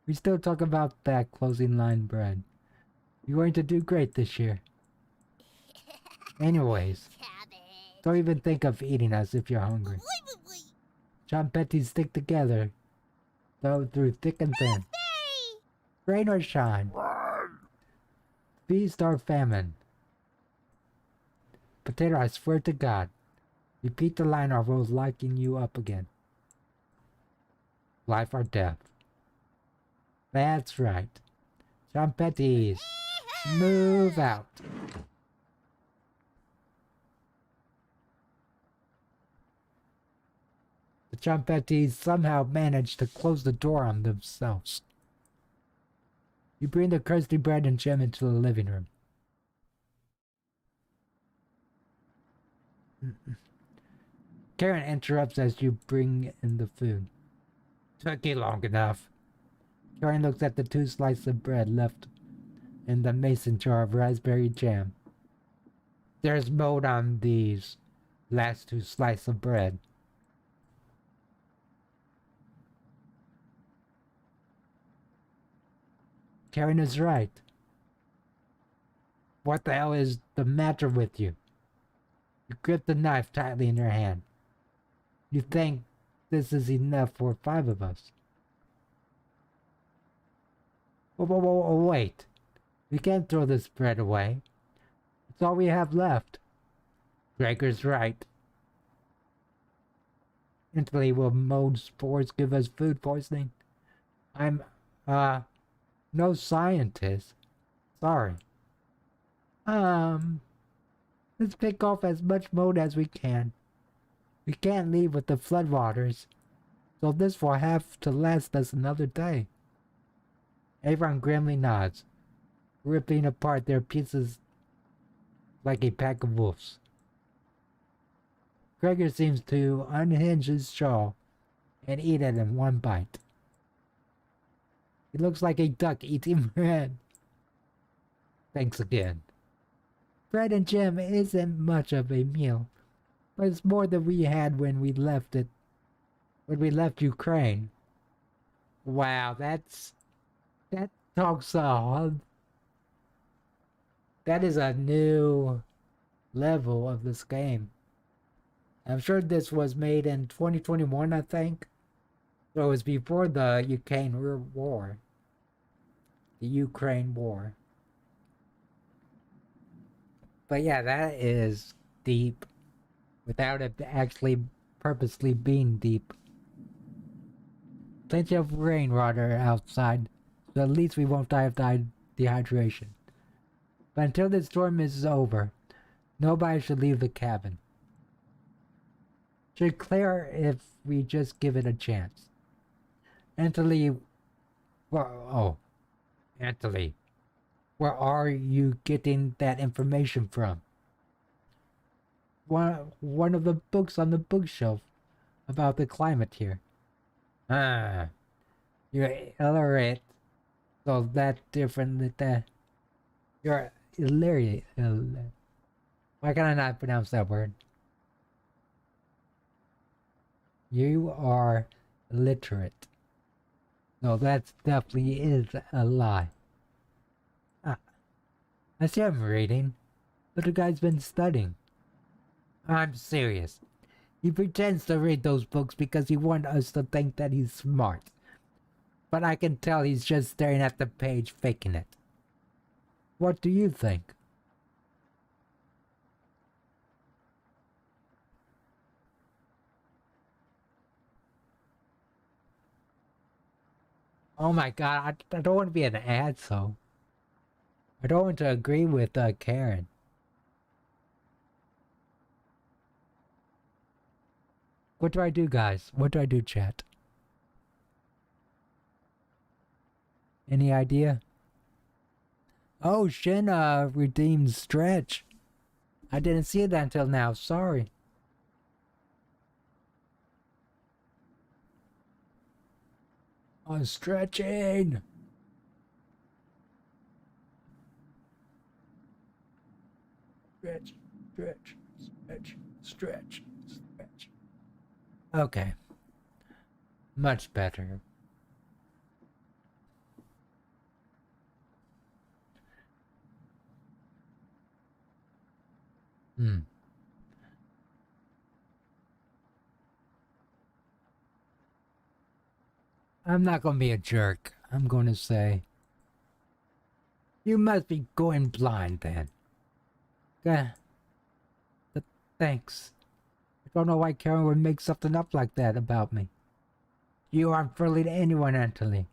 We still talk about that closing line, bread. You're going to do great this year. Anyways, Cabbage. don't even think of eating us if you're hungry. Boy. Trumpettis stick together, though through thick and thin. Raspberry. Rain or shine. Feast or famine. Potato, I swear to God. Repeat the line or we'll liken you up again. Life or death. That's right. Trumpettis, move out. The Trumpettis somehow managed to close the door on themselves. You bring the crusty bread and jam into the living room. Karen interrupts as you bring in the food. Took you long enough. Karen looks at the 2 slices of bread left in the mason jar of raspberry jam. There's mold on these last 2 slices of bread. Karen is right. What the hell is the matter with you? You grip the knife tightly in your hand. You think this is enough for 5 of us. Whoa, wait. We can't throw this bread away. It's all we have left. Gregor's right. Instantly, will mold spores give us food poisoning? I'm, no scientist. Sorry. Let's pick off as much mold as we can. We can't leave with the floodwaters, so this will have to last us another day. Avon grimly nods, ripping apart their pieces like a pack of wolves. Gregor seems to unhinge his jaw and eat it in one bite. He looks like a duck eating bread. Thanks again. Bread and jam isn't much of a meal, but it's more than we had when we left Ukraine. Wow, that talks that is a new level of this game. I'm sure this was made in 2021, I think. So it was before the Ukraine war. The Ukraine war. But yeah, that is deep. Without it actually purposely being deep. Plenty of rainwater outside, so at least we won't die of dehydration. But until this storm is over, nobody should leave the cabin. Should clear if we just give it a chance. Anthony, Anthony, where are you getting that information from? One of the books on the bookshelf about the climate here. You're illiterate, so that's different than that. You're illiterate. Why can I not pronounce that word? You are illiterate. No, that definitely is a lie. I see I'm reading, but the guy's been studying. I'm serious. He pretends to read those books because he wants us to think that he's smart. But I can tell he's just staring at the page, faking it. What do you think? Oh my god, I don't want to be an asshole. I don't want to agree with Karen. What do I do, guys? What do I do, chat? Any idea? Oh, Shin redeemed Stretch. I didn't see that until now. Sorry. I'm stretching. Stretch, stretch, stretch, stretch, stretch. Okay. Much better. I'm not gonna be a jerk. I'm gonna say, you must be going blind then. But thanks. I don't know why Karen would make something up like that about me. You aren't friendly to anyone, Anthony.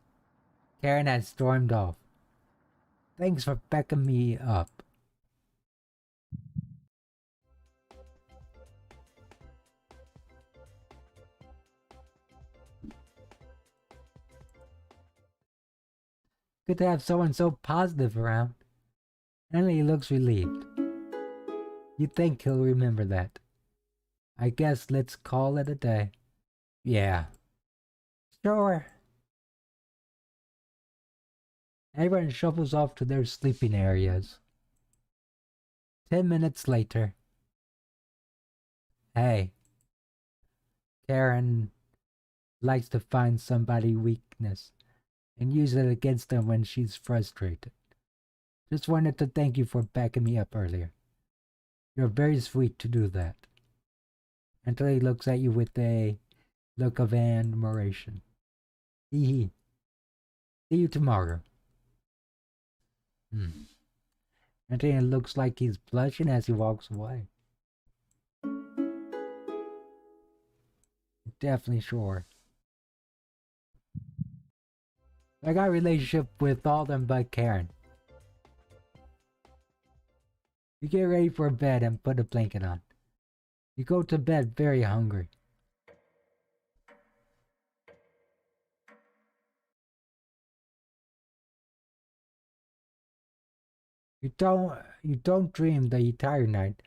Karen had stormed off. Thanks for backing me up. Good to have someone so positive around. Anthony looks relieved. You'd think he'll remember that. I guess let's call it a day. Yeah. Sure. Everyone shuffles off to their sleeping areas. 10 minutes later. Hey. Karen likes to find somebody's weakness and use it against them when she's frustrated. Just wanted to thank you for backing me up earlier. You're very sweet to do that. Until he looks at you with a look of admiration. Hee hee. See you tomorrow. Anthony looks like he's blushing as he walks away. Definitely sure. I got a relationship with all them but Karen. You get ready for bed and put a blanket on. You go to bed very hungry. You don't dream the entire night,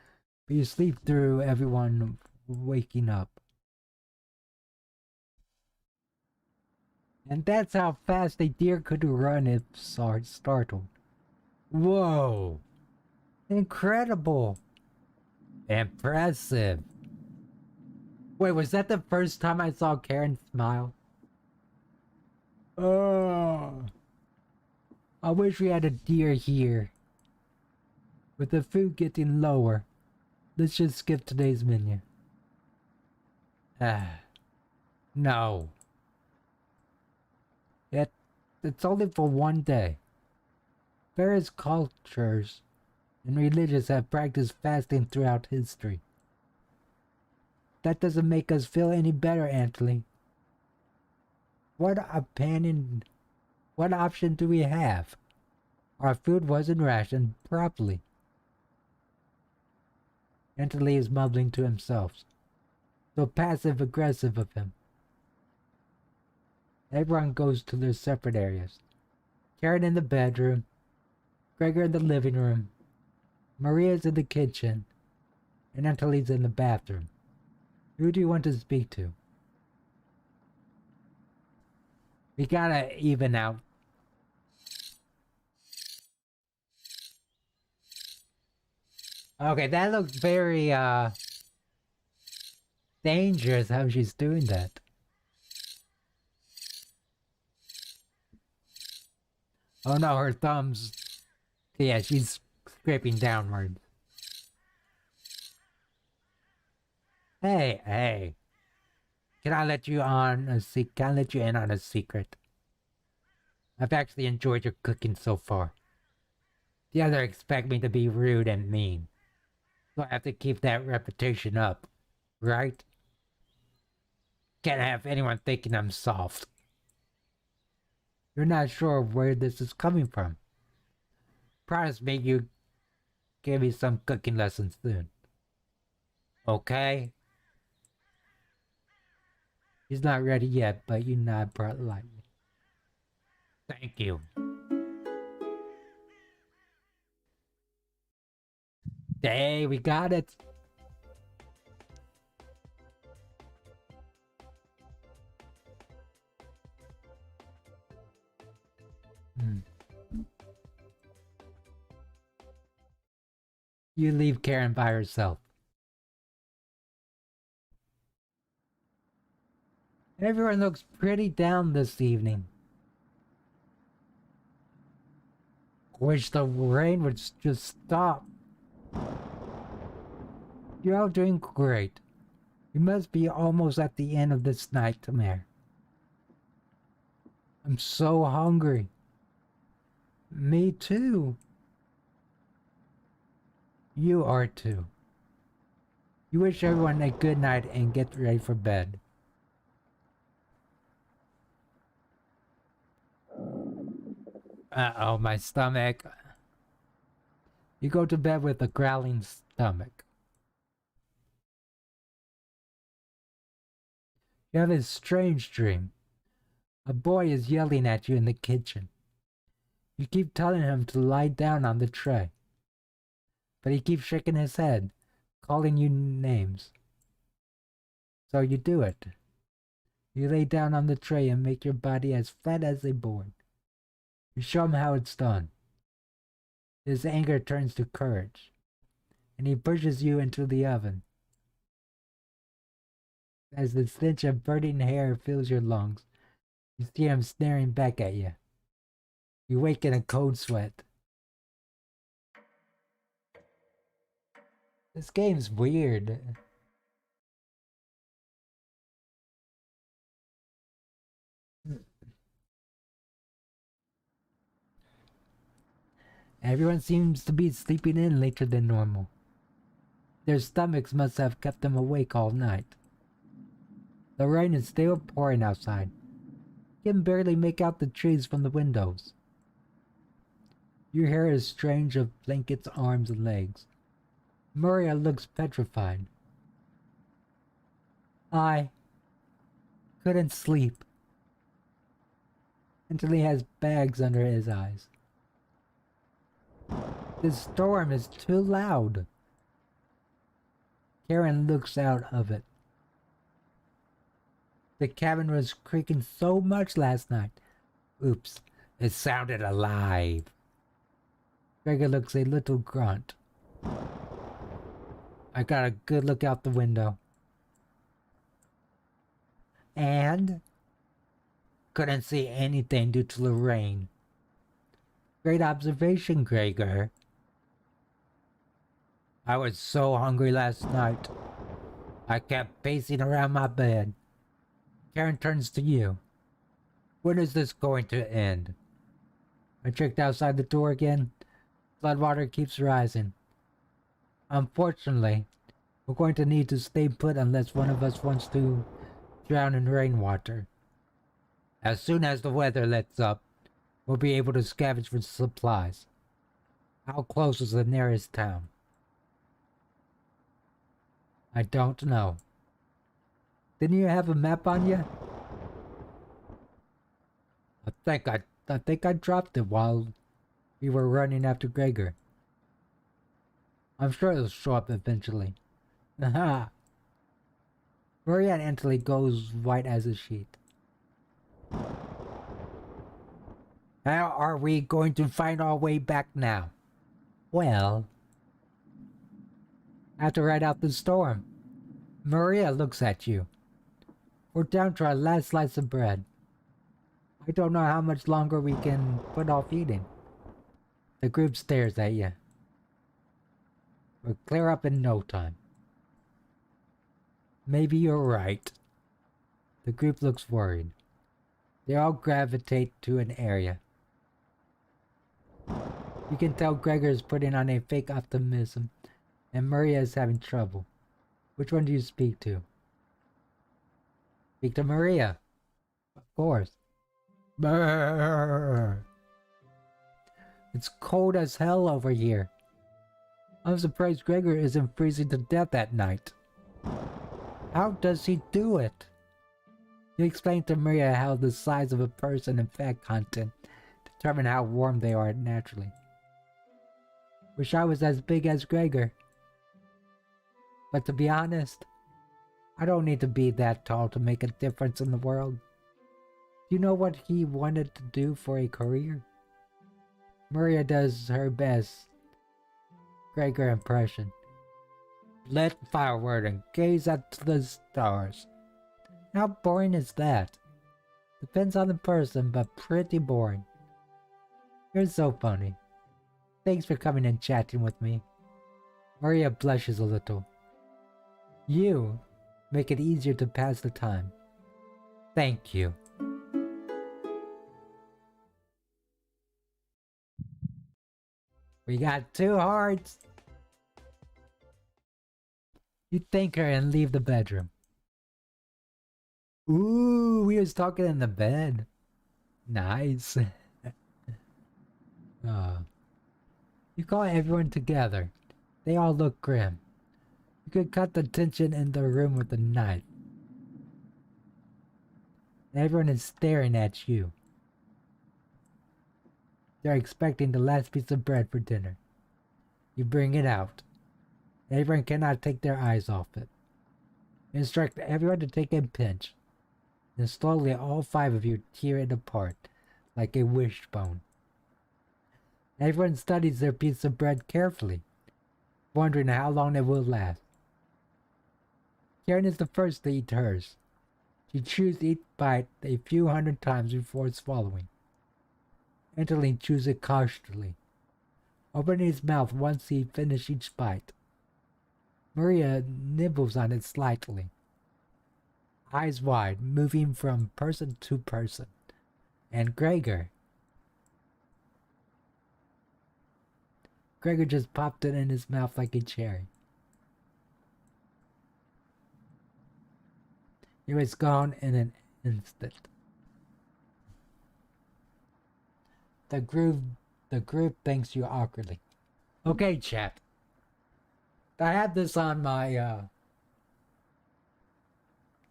but you sleep through everyone waking up. And that's how fast a deer could run if startled. Whoa! Incredible! Impressive! Wait, was that the first time I saw Karen smile? Oh! I wish we had a deer here. With the food getting lower, let's just skip today's menu. No. It's only for one day. Various cultures and religions have practiced fasting throughout history. That doesn't make us feel any better, Anthony. What option do we have? Our food wasn't rationed properly. Anthony is mumbling to himself. So passive-aggressive of him. Everyone goes to their separate areas. Karen in the bedroom, Gregor in the living room, Maria's in the kitchen, and Anthony's in the bathroom. Who do you want to speak to? We gotta even out. Okay, that looks very, dangerous how she's doing that. Oh no, her thumbs. Yeah, she's scraping downward. Hey. Can I let you in on a secret? I've actually enjoyed your cooking so far. The others expect me to be rude and mean. So I have to keep that reputation up, right? Can't have anyone thinking I'm soft. You're not sure where this is coming from. Promise me you give me some cooking lessons soon. Okay? He's not ready yet, but you nod politely. Thank you. Hey, we got it. You leave Karen by herself. Everyone looks pretty down this evening. Wish the rain would just stop. You're all doing great. You must be almost at the end of this nightmare. I'm so hungry. Me too. You are too. You wish everyone a good night and get ready for bed. Uh-oh, my stomach. You go to bed with a growling stomach. You have a strange dream. A boy is yelling at you in the kitchen. You keep telling him to lie down on the tray. But he keeps shaking his head, calling you names. So you do it. You lay down on the tray and make your body as flat as a board. You show him how it's done. His anger turns to courage, and he pushes you into the oven. As the stench of burning hair fills your lungs, you see him staring back at you. You wake in a cold sweat. This game's weird. Everyone seems to be sleeping in later than normal. Their stomachs must have kept them awake all night. The rain is still pouring outside. You can barely make out the trees from the windows. Your hair is strange of blankets, arms, and legs. Maria looks petrified. I couldn't sleep until he has bags under his eyes. This storm is too loud. Karen looks out of it. The cabin was creaking so much last night. Oops, it sounded alive. Gregor looks a little grunt. I got a good look out the window. And couldn't see anything due to the rain. Great observation, Gregor. I was so hungry last night. I kept pacing around my bed. Karen turns to you. When is this going to end? I checked outside the door again. Floodwater keeps rising. Unfortunately, we're going to need to stay put unless one of us wants to drown in rainwater. As soon as the weather lets up, we'll be able to scavenge for supplies. How close is the nearest town? I don't know. Didn't you have a map on you? I think I dropped it while we were running after Gregor. I'm sure it'll show up eventually. Haha. Maria instantly goes white as a sheet. How are we going to find our way back now? Well, I have to ride out the storm. Maria looks at you. We're down to our last slice of bread. I don't know how much longer we can put off eating. The group stares at you. We'll clear up in no time. Maybe you're right. The group looks worried. They all gravitate to an area. You can tell Gregor is putting on a fake optimism, and Maria is having trouble. Which one do you speak to? Speak to Maria. Of course. Brrr. It's cold as hell over here. I'm surprised Gregor isn't freezing to death at night. How does he do it? You explain to Maria how the size of a person and fat content determine how warm they are naturally. Wish I was as big as Gregor. But to be honest, I don't need to be that tall to make a difference in the world. Do you know what he wanted to do for a career? Maria does her best Gregor impression. Lit forward and gaze at the stars. How boring is that? Depends on the person, but pretty boring. You're so funny. Thanks for coming and chatting with me. Maria blushes a little. You make it easier to pass the time. Thank you. We got 2 hearts. You thank her and leave the bedroom. Ooh, we was talking in the bed. Nice. You call everyone together. They all look grim. You could cut the tension in the room with a knife. Everyone is staring at you. They're expecting the last piece of bread for dinner. You bring it out. Everyone cannot take their eyes off it. Instruct everyone to take a pinch. Then slowly all 5 of you tear it apart, like a wishbone. Everyone studies their piece of bread carefully, wondering how long it will last. Karen is the first to eat hers. She chews each bite a few hundred times before swallowing. Interlene chews it cautiously, opening his mouth once he finishes each bite. Maria nibbles on it slightly, eyes wide, moving from person to person. And Gregor just popped it in his mouth like a cherry. It was gone in an instant. The group thanks you awkwardly. Okay, chat. I had this on my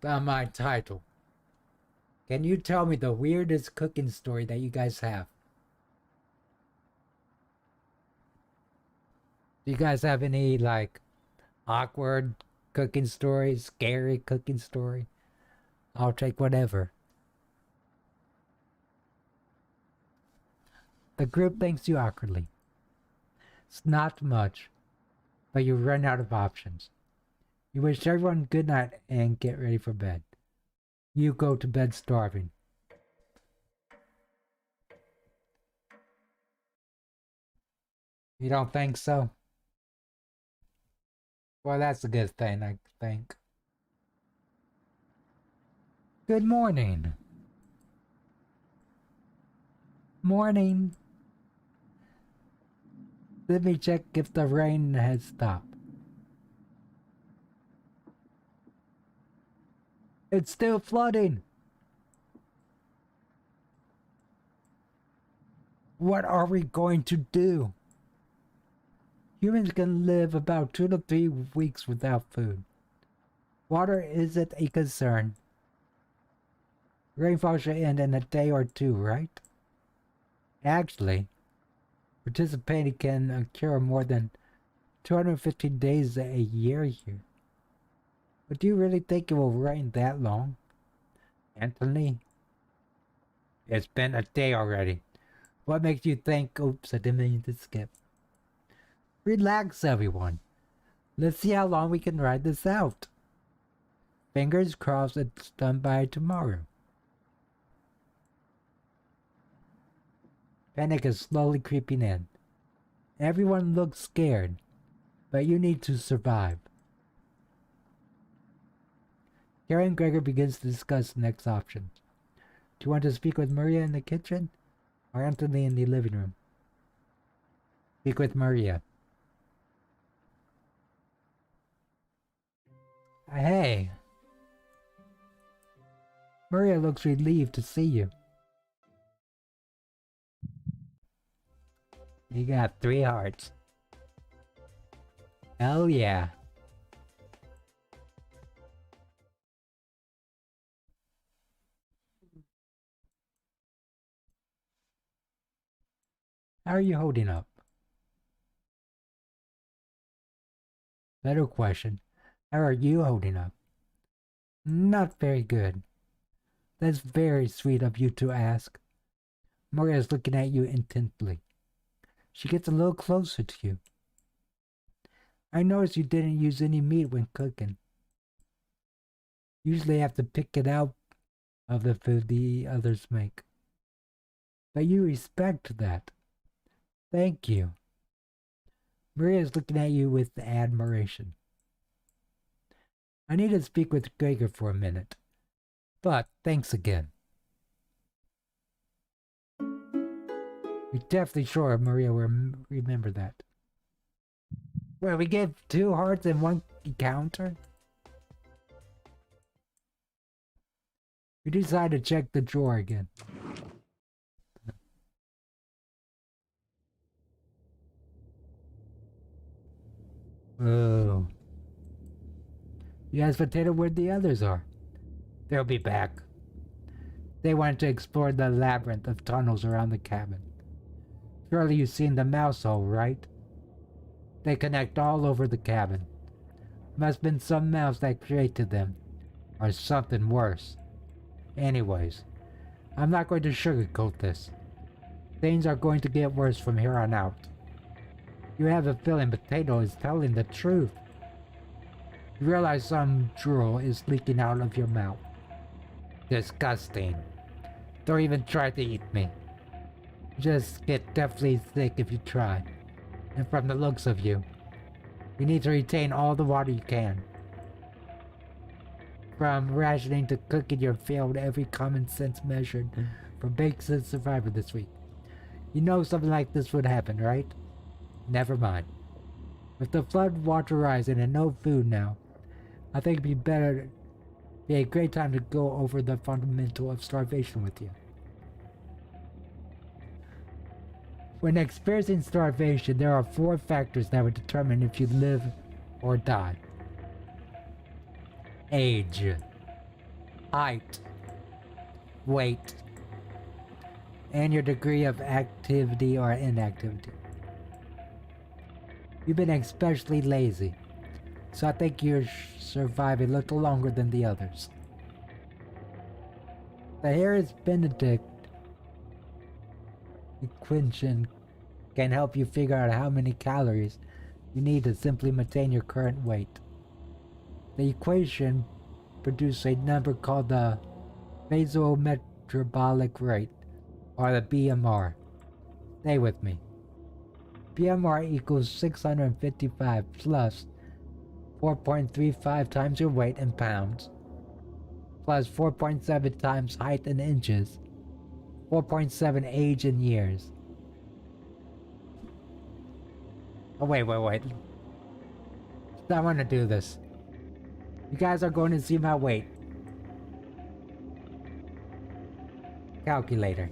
My title. Can you tell me the weirdest cooking story that you guys have? Do you guys have any, like, awkward cooking story, scary cooking story? I'll take whatever. The group thanks you awkwardly. It's not much, but you run out of options. You wish everyone good night and get ready for bed. You go to bed starving. You don't think so? Well, that's a good thing, I think. Good morning. Morning. Let me check if the rain has stopped. It's still flooding. What are we going to do? Humans can live about 2 to 3 weeks without food. Water isn't a concern. Rainfall should end in a day or two, right? Actually, participating can occur more than 250 days a year here. But do you really think it will rain that long? Anthony? It's been a day already. What makes you think? Oops, I didn't mean to skip. Relax, everyone. Let's see how long we can ride this out. Fingers crossed it's done by tomorrow. Panic is slowly creeping in. Everyone looks scared, but you need to survive. Karen Gregor begins to discuss the next option. Do you want to speak with Maria in the kitchen or Anthony in the living room? Speak with Maria. Hey. Maria looks relieved to see you. You got 3 hearts. Hell yeah. How are you holding up? Better question. How are you holding up? Not very good. That's very sweet of you to ask. Maria is looking at you intently. She gets a little closer to you. I noticed you didn't use any meat when cooking. Usually I have to pick it out of the food the others make. But you respect that. Thank you. Maria is looking at you with admiration. I need to speak with Gregor for a minute. But thanks again. We're definitely sure Maria will remember that. Well, we gave 2 hearts and 1 encounter? We decided to check the drawer again. Oh. You asked Potato where the others are. They'll be back. They wanted to explore the labyrinth of tunnels around the cabin. Surely you've seen the mouse hole, right? They connect all over the cabin. Must have been some mouse that created them. Or something worse. Anyways, I'm not going to sugarcoat this. Things are going to get worse from here on out. You have a feeling Potato is telling the truth. You realize some drool is leaking out of your mouth. Disgusting. Don't even try to eat me. Just get deathly sick if you try. And from the looks of you, you need to retain all the water you can. From rationing to cooking, you failed every common sense measure for basic survival this week. You know something like this would happen, right? Never mind. With the flood water rising and no food now, I think it'd be a great time to go over the fundamental of starvation with you. When experiencing starvation, there are 4 factors that would determine if you live or die. Age. height, weight, and your degree of activity or inactivity. You've been especially lazy, so I think you're surviving a little longer than the others. The Harris Benedict equation can help you figure out how many calories you need to simply maintain your current weight. The equation produces a number called the basal metabolic rate, or the BMR. Stay with me. BMR equals 655 plus 4.35 times your weight in pounds, plus 4.7 times height in inches, 4.7 age in years. Oh, wait. I want to do this. You guys are going to see my weight. Calculator.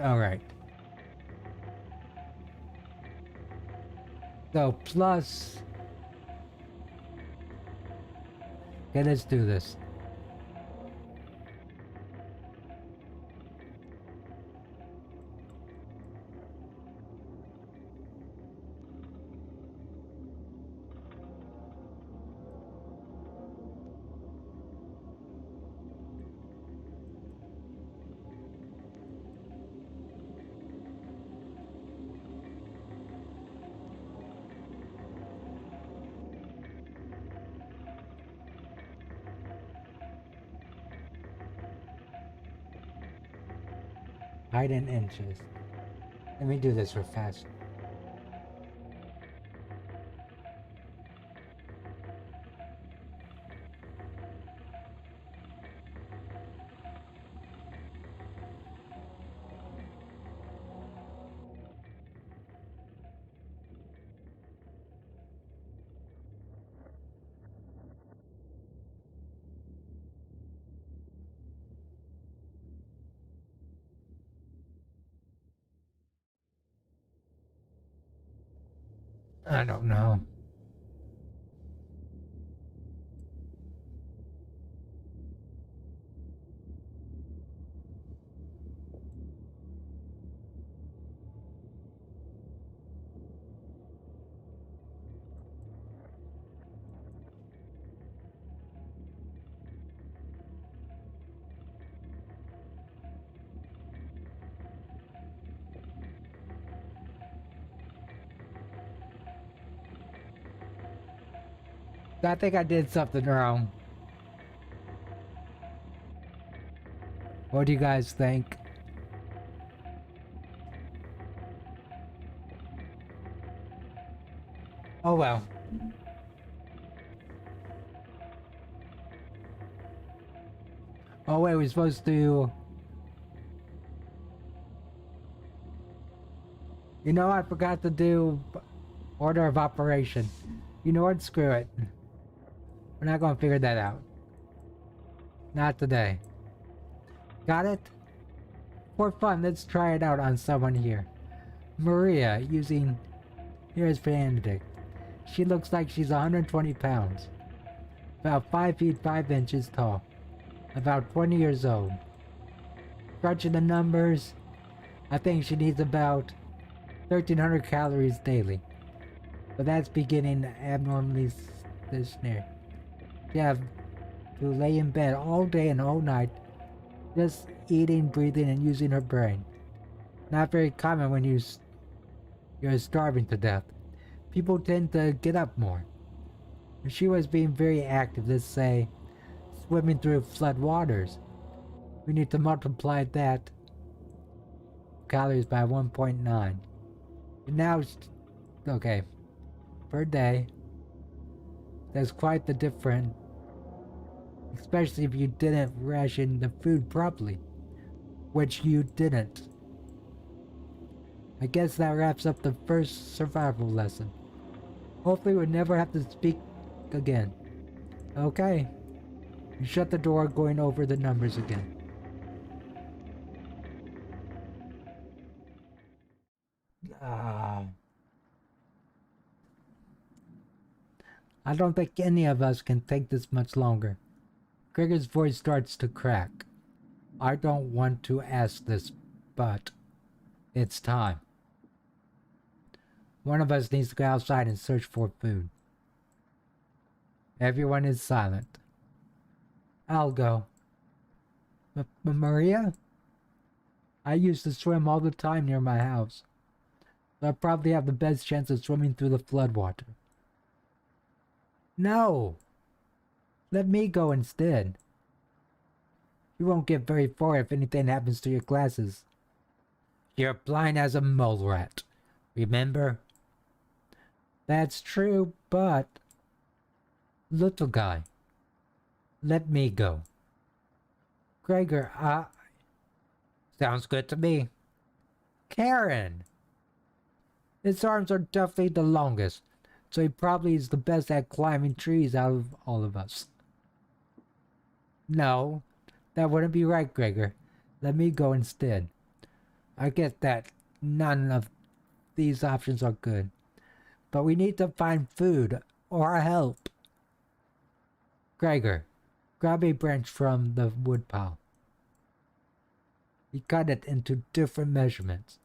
Alright. So, plus... Okay, let's do this. Height in inches. Let me do this real fast. I don't know. I think I did something wrong. What do you guys think? Oh well. Oh wait, we're supposed to... You know, I forgot to do order of operation. You know what? Screw it. We're not gonna figure that out. Not today. Got it? For fun, let's try it out on someone here. Maria, using... Here's Benedict. She looks like she's 120 pounds. About 5 feet 5 inches tall. About 20 years old. Crunching the numbers, I think she needs about 1,300 calories daily. But that's beginning abnormally this near. You have to lay in bed all day and all night, just eating, breathing, and using her brain. Not very common when you're starving to death. People tend to get up more. She was being very active, let's say, swimming through flood waters. We need to multiply that calories by 1.9. Now, okay, per day, that's quite the difference, especially if you didn't ration the food properly, which you didn't. I guess that wraps up the first survival lesson. Hopefully we'll never have to speak again. Okay. You shut the door, going over the numbers again. I don't think any of us can take this much longer. Gregor's voice starts to crack. I don't want to ask this, but it's time. One of us needs to go outside and search for food. Everyone is silent. I'll go. Maria? I used to swim all the time near my house. So I probably have the best chance of swimming through the floodwater. No! Let me go instead. You won't get very far if anything happens to your glasses. You're blind as a mole rat, remember? That's true, but... Little guy, let me go. Gregor, sounds good to me. Karen! His arms are definitely the longest, so he probably is the best at climbing trees out of all of us. No, that wouldn't be right, Gregor. Let me go instead. I get that none of these options are good, but we need to find food or help. Gregor, grab a branch from the woodpile. He cut it into different measurements.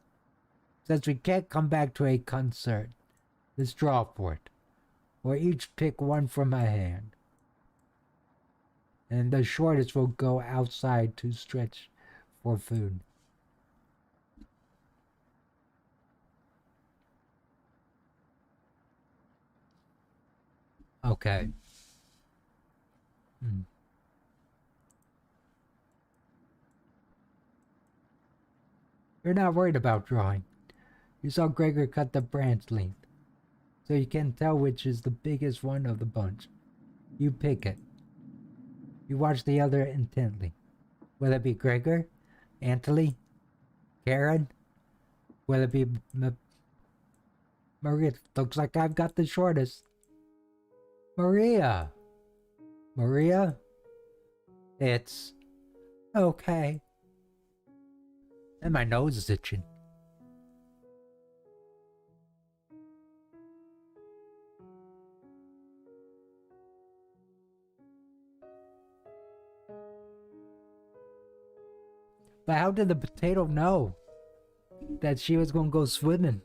Since we can't come back to a concert, let's draw for it. Or each pick one from my hand. And the shortest will go outside to stretch for food. Okay. You're not worried about drawing. You saw Gregor cut the branch length, so you can tell which is the biggest one of the bunch. You pick it. You watch the other intently. Will it be Gregor? Antley? Karen? Will it be Maria? Looks like I've got the shortest. Maria! Maria? It's okay. And my nose is itching. But how did the potato know that she was gonna go swimming?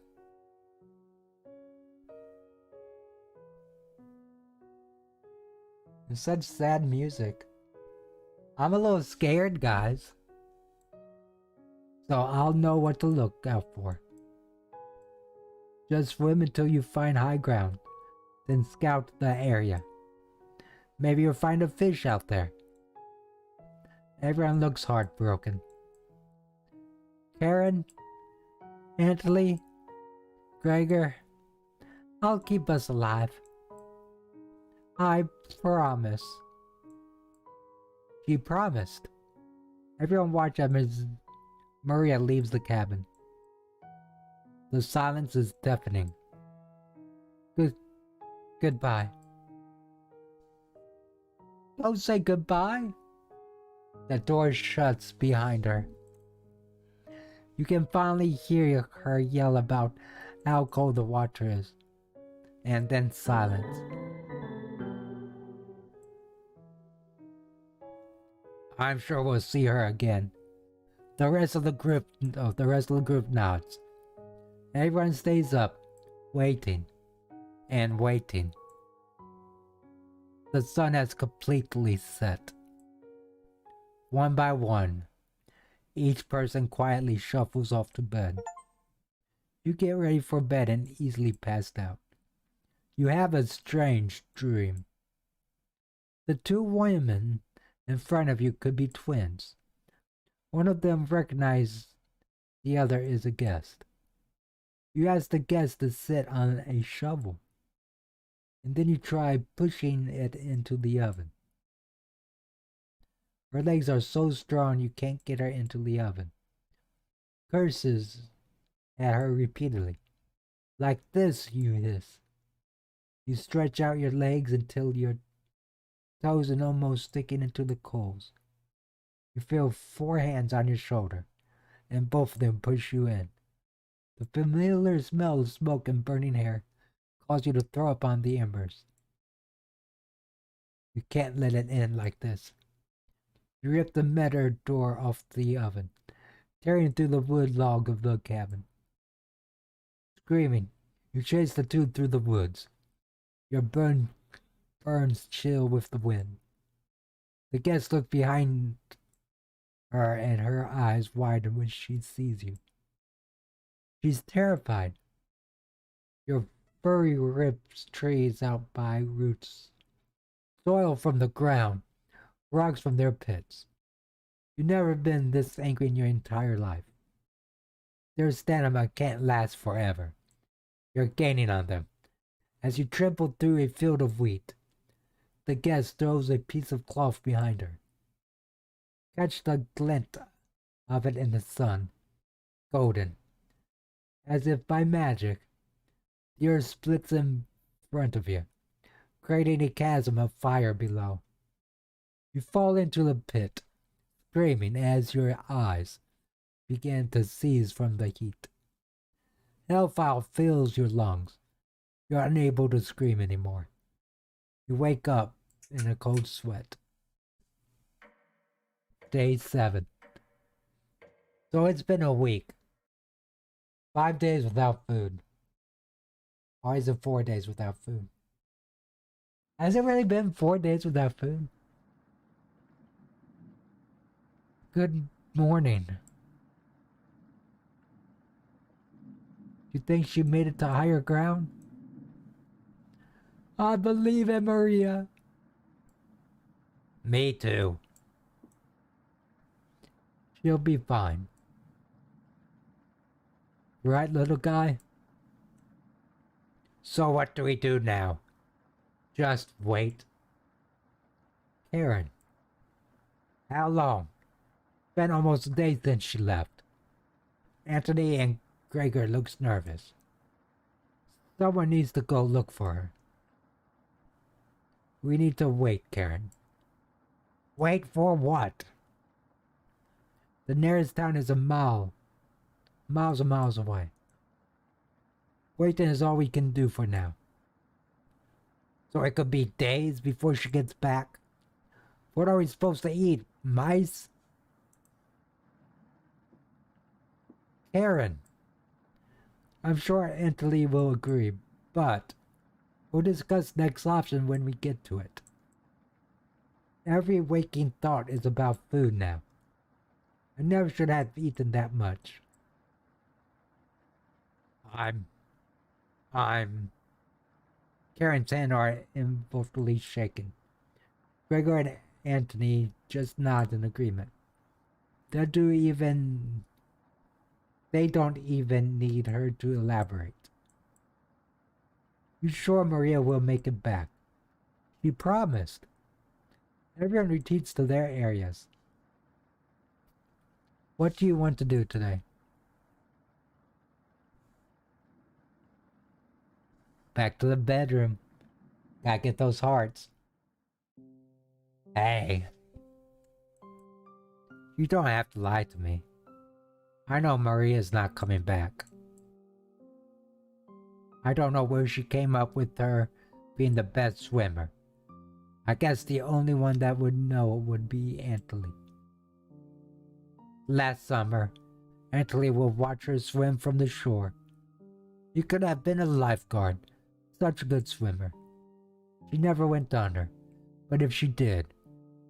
It's such sad music. I'm a little scared, guys. So I'll know what to look out for. Just swim until you find high ground, then scout the area. Maybe you'll find a fish out there. Everyone looks heartbroken. Karen, Antley, Gregor, I'll keep us alive. I promise. She promised. Everyone watch as Maria leaves the cabin. The silence is deafening. Goodbye. Don't say goodbye. The door shuts behind her. You can finally hear her yell about how cold the water is. And then silence. I'm sure we'll see her again. The rest of the group nods. Everyone stays up, waiting and waiting. The sun has completely set. One by one, each person quietly shuffles off to bed. You get ready for bed and easily passed out. You have a strange dream. The two women in front of you could be twins. One of them recognizes the other is a guest. You ask the guest to sit on a shovel, and then you try pushing it into the oven. Her legs are so strong you can't get her into the oven. Curses at her repeatedly. Like this, you hiss. You stretch out your legs until your toes are almost sticking into the coals. You feel 4 hands on your shoulder, and both of them push you in. The familiar smell of smoke and burning hair cause you to throw up on the embers. You can't let it end like this. You rip the metal door off the oven, tearing through the wood log of the cabin. Screaming, you chase the two through the woods. Your burns chill with the wind. The guest look behind her and her eyes widen when she sees you. She's terrified. Your furry rips trees out by roots, soil from the ground, rocks from their pits. You've never been this angry in your entire life. Their stamina can't last forever. You're gaining on them. As you trample through a field of wheat, the guest throws a piece of cloth behind her. Catch the glint of it in the sun, golden. As if by magic, the earth splits in front of you, creating a chasm of fire below. You fall into the pit, screaming as your eyes begin to seize from the heat. Hellfire fills your lungs. You're unable to scream anymore. You wake up in a cold sweat. Day 7. So it's been a week. 5 days without food. Or is it 4 days without food? Has it really been 4 days without food? Good morning. You think she made it to higher ground? I believe in Maria. Me too. She'll be fine. Right, little guy? So what do we do now? Just wait. Karen. How long? Been almost a day since she left. Anthony and Gregor looks nervous. Someone needs to go look for her. We need to wait, Karen. Wait for what? The nearest town is miles and miles away. Waiting is all we can do for now. So it could be days before she gets back. What are we supposed to eat? Mice? Karen. I'm sure Anthony will agree, but we'll discuss next option when we get to it. Every waking thought is about food now. I never should have eaten that much. I'm... Karen's hands are involuntarily shaken. Gregor and Anthony just nod in agreement. They don't even need her to elaborate. You sure Maria will make it back? She promised. Everyone retreats to their areas. What do you want to do today? Back to the bedroom. Gotta get those hearts. Hey. You don't have to lie to me. I know Maria's not coming back. I don't know where she came up with her being the best swimmer. I guess the only one that would know would be Anthony. Last summer, Anthony would watch her swim from the shore. He could have been a lifeguard, such a good swimmer. She never went under, but if she did,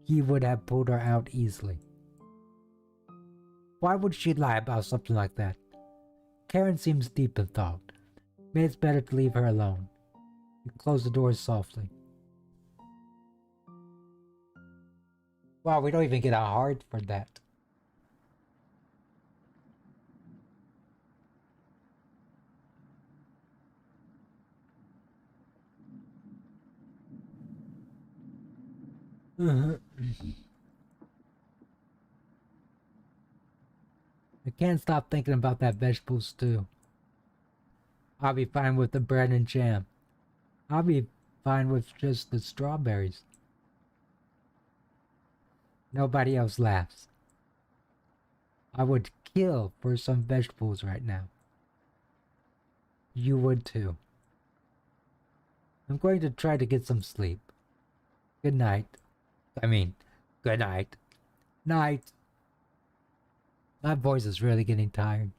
he would have pulled her out easily. Why would she lie about something like that? Karen seems deep in thought. Maybe it's better to leave her alone. You close the door softly. Wow, we don't even get a heart for that. I can't stop thinking about that vegetable stew. I'll be fine with the bread and jam. I'll be fine with just the strawberries. Nobody else laughs. I would kill for some vegetables right now. You would too. I'm going to try to get some sleep. Good night. I mean, good night. Night. My voice is really getting tired.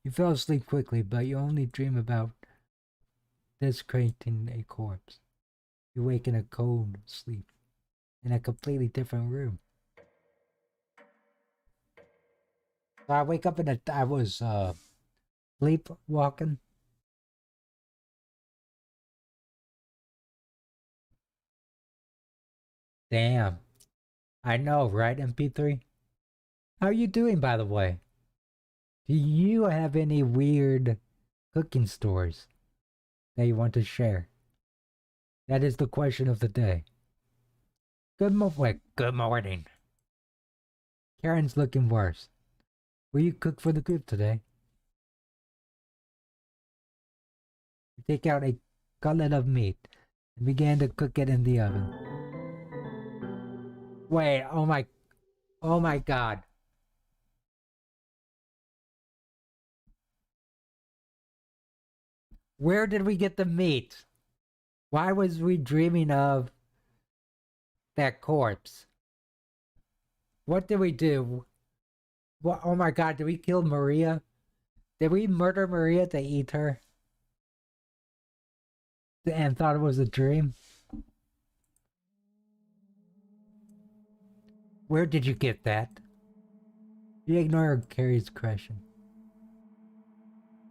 You fell asleep quickly, but you only dream about desecrating a corpse. You wake in a cold sleep in a completely different room. So I wake up in I was sleepwalking. Damn. I know, right, MP3? How are you doing, by the way? Do you have any weird cooking stories that you want to share? That is the question of the day. Good morning. Karen's looking worse. Will you cook for the group today? You take out a cutlet of meat and began to cook it in the oven. Wait, oh my god. Where did we get the meat? Why was we dreaming of that corpse? What did we do? What, oh my god, did we kill Maria? Did we murder Maria to eat her? And thought it was a dream? Where did you get that? You ignore Carrie's question.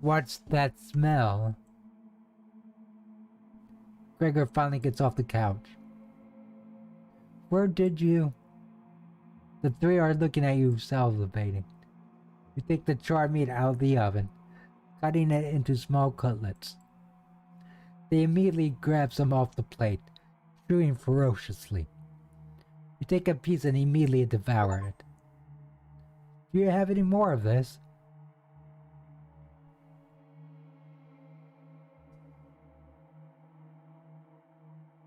What's that smell? Gregor finally gets off the couch. Where did you? The three are looking at you, salivating. You take the charred meat out of the oven, cutting it into small cutlets. They immediately grab some off the plate, chewing ferociously. You take a piece and immediately devour it. Do you have any more of this?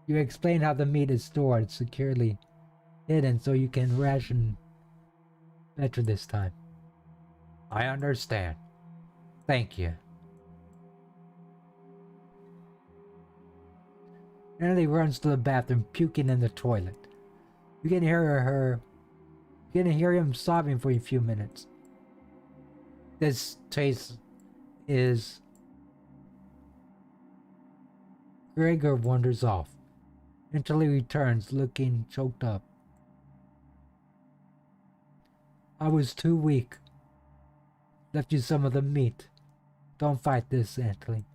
You explain how the meat is stored securely hidden so you can ration better this time. I understand. Thank you. Emily runs to the bathroom, puking in the toilet. You can hear him sobbing for a few minutes. This taste is... Gregor wanders off, until he returns looking choked up. I was too weak. Left you some of the meat. Don't fight this, Anthony.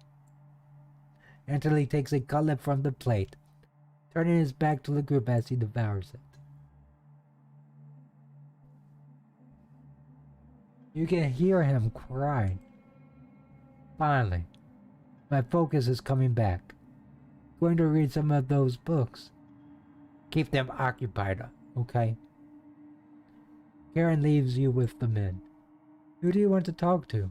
Anthony takes a cutlet from the plate, turning his back to the group as he devours it. You can hear him crying. Finally, my focus is coming back. Going to read some of those books. Keep them occupied, okay? Karen leaves you with the men. Who do you want to talk to?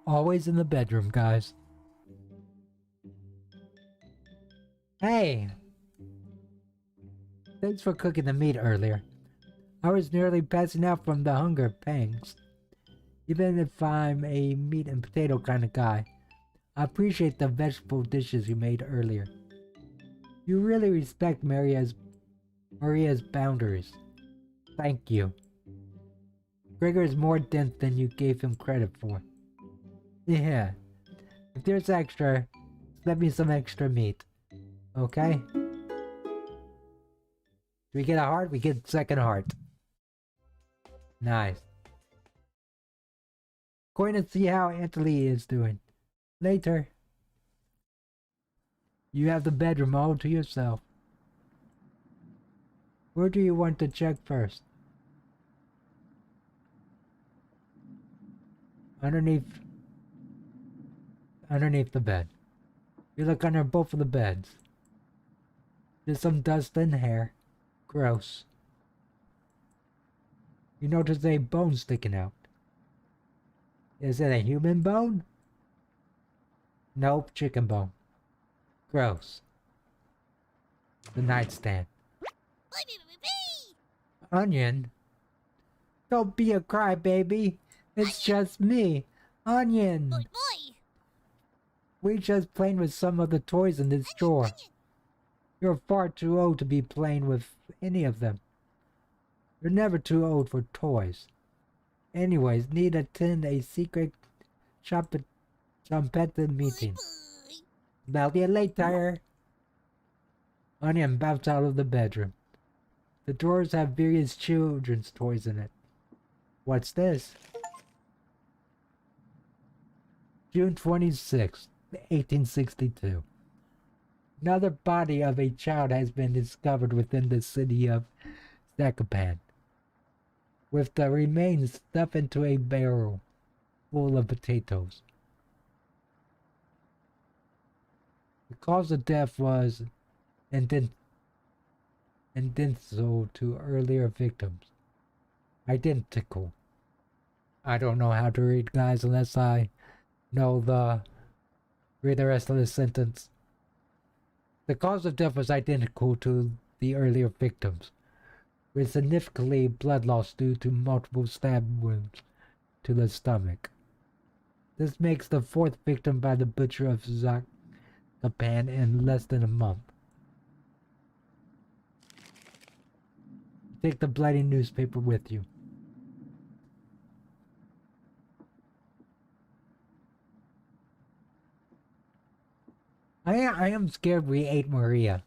Always in the bedroom, guys. Hey! Thanks for cooking the meat earlier. I was nearly passing out from the hunger pangs. Even if I'm a meat and potato kind of guy, I appreciate the vegetable dishes you made earlier. You really respect Maria's boundaries. Thank you. Gregor is more dense than you gave him credit for. Yeah. If there's extra, let me some extra meat. Okay? We get a heart, we get second heart. Nice. Going to see how Anthony is doing. Later. You have the bedroom all to yourself. Where do you want to check first? Underneath the bed. You look under both of the beds. There's some dust and hair. Gross. You notice a bone sticking out. Is it a human bone? Nope, chicken bone. Gross. The nightstand. Onion? Don't be a crybaby. It's just me, Onion. Boy, boy. We just playing with some of the toys in this drawer. Onion. You're far too old to be playing with any of them. You're never too old for toys. Anyways, need to attend a secret trumpet meeting. Boy. About you later. Onion bounced out of the bedroom. The drawers have various children's toys in it. What's this? June 26th, 1862. Another body of a child has been discovered within the city of Zacapan, with the remains stuffed into a barrel full of potatoes. The cause of death was identical to earlier victims. Identical. I don't know how to read, guys, unless I read the rest of the sentence. The cause of death was identical to the earlier victims, with significantly blood loss due to multiple stab wounds to the stomach. This makes the fourth victim by the butcher of Zacapan in less than a month. Take the bloody newspaper with you. I am scared we ate Maria.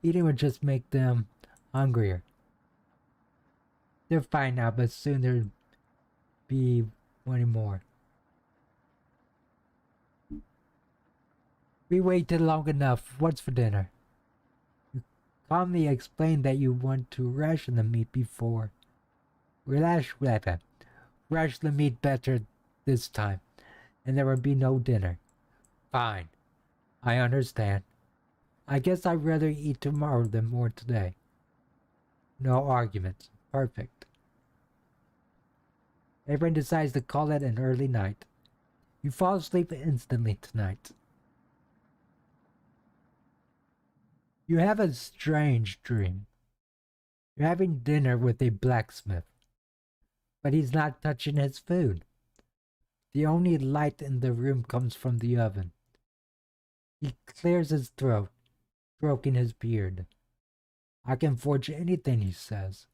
Eating would just make them hungrier. They're fine now, but soon there'll be wanting more. We waited long enough. What's for dinner? You calmly explained that you want to ration the meat before. Rush the meat better this time, and there will be no dinner. Fine. I understand. I guess I'd rather eat tomorrow than more today. No arguments. Perfect. Everyone decides to call it an early night. You fall asleep instantly tonight. You have a strange dream. You're having dinner with a blacksmith, but he's not touching his food. The only light in the room comes from the oven. He clears his throat, stroking his beard. I can forge anything, he says.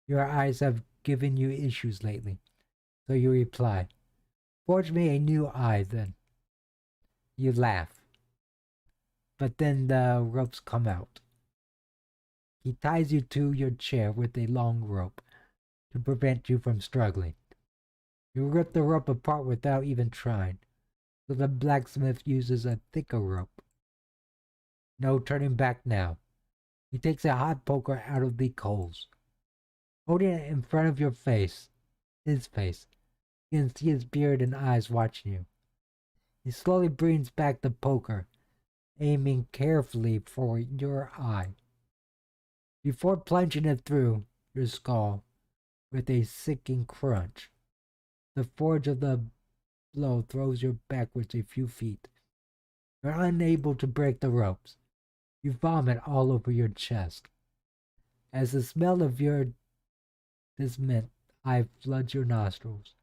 Your eyes have given you issues lately, so you reply, forge me a new eye then. You laugh, but then the ropes come out. He ties you to your chair with a long rope to prevent you from struggling. You rip the rope apart without even trying, so the blacksmith uses a thicker rope. No turning back now. He takes a hot poker out of the coals. Holding it in front of your face, his face, you can see his beard and eyes watching you. He slowly brings back the poker, aiming carefully for your eye. Before plunging it through your skull with a sickening crunch, the force of the blow throws you backwards a few feet. You're unable to break the ropes. You vomit all over your chest. As the smell of this mint eye floods your nostrils,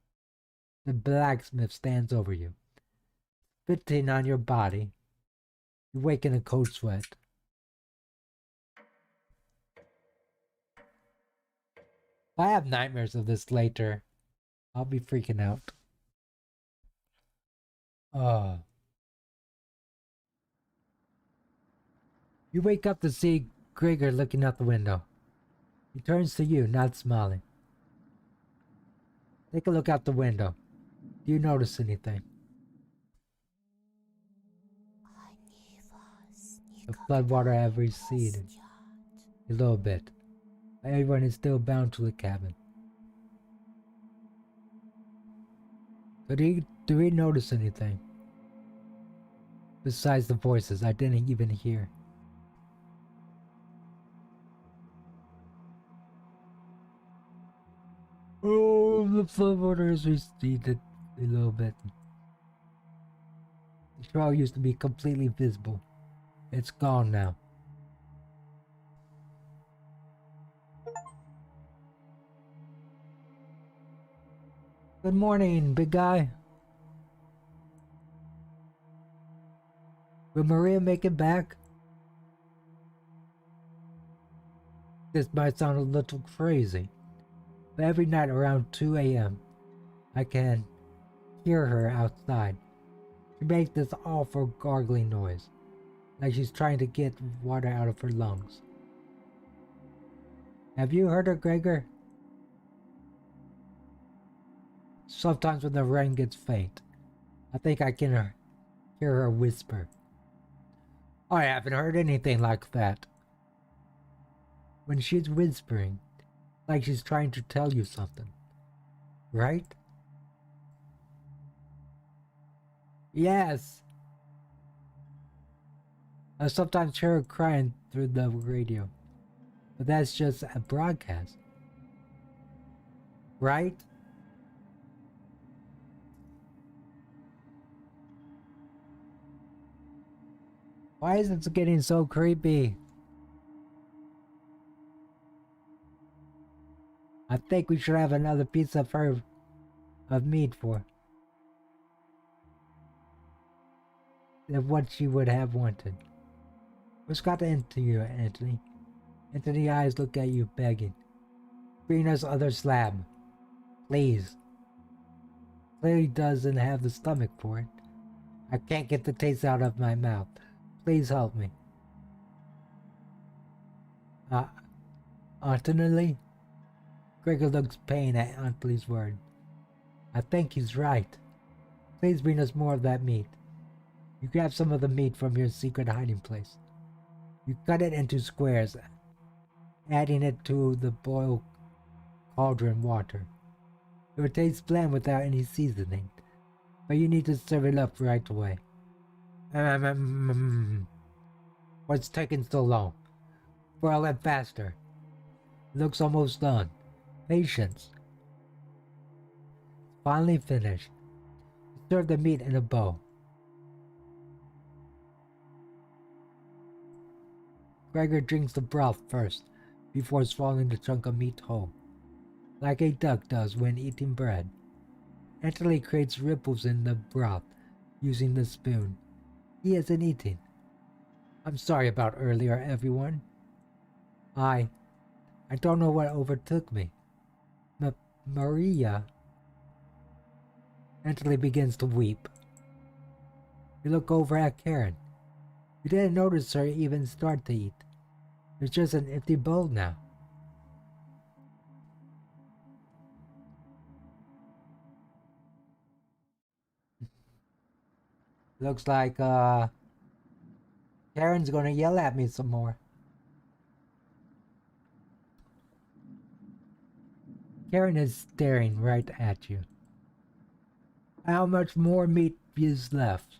the blacksmith stands over you, spitting on your body. You wake in a cold sweat. If I have nightmares of this later, I'll be freaking out. You wake up to see Gregor looking out the window. He turns to you, not smiling. Take a look out the window. Do you notice anything? The floodwater have receded a little bit. Everyone is still bound to the cabin. So do we notice anything? Besides the voices I didn't even hear. Oh, the floodwater has receded a little bit. The trail used to be completely visible. It's gone now. Good morning, big guy. Will Maria make it back? This might sound a little crazy, but every night around 2 a.m., I can hear her outside. She makes this awful gargling noise, like she's trying to get water out of her lungs. Have you heard her, Gregor? Sometimes when the rain gets faint, I think I can hear her whisper. I haven't heard anything like that. When she's whispering, like she's trying to tell you something, right? Yes. I sometimes hear her crying through the radio, but that's just a broadcast, right? Why is it getting so creepy? I think we should have another piece of meat for what she would have wanted. What's got into you, Anthony? Anthony's eyes look at you begging. Bring us other slab. Please. Clearly doesn't have the stomach for it. I can't get the taste out of my mouth. Please help me. Anthony? Gregor looks pain at Anthony's word. I think he's right. Please bring us more of that meat. You grab some of the meat from your secret hiding place. You cut it into squares, adding it to the boiled cauldron water. It would taste bland without any seasoning, but you need to serve it up right away. What's taking so long? Boil it faster. It looks almost done. Patience. Finally finished. Serve the meat in a bowl. Gregor drinks the broth first, before swallowing the chunk of meat whole, like a duck does when eating bread. Anthony creates ripples in the broth, using the spoon. He isn't eating. I'm sorry about earlier, everyone. I don't know what overtook me. Maria. Anthony begins to weep. You look over at Karen. You didn't notice her even start to eat. There's just an empty bowl now. Looks like Karen's gonna yell at me some more. Karen is staring right at you. How much more meat is left?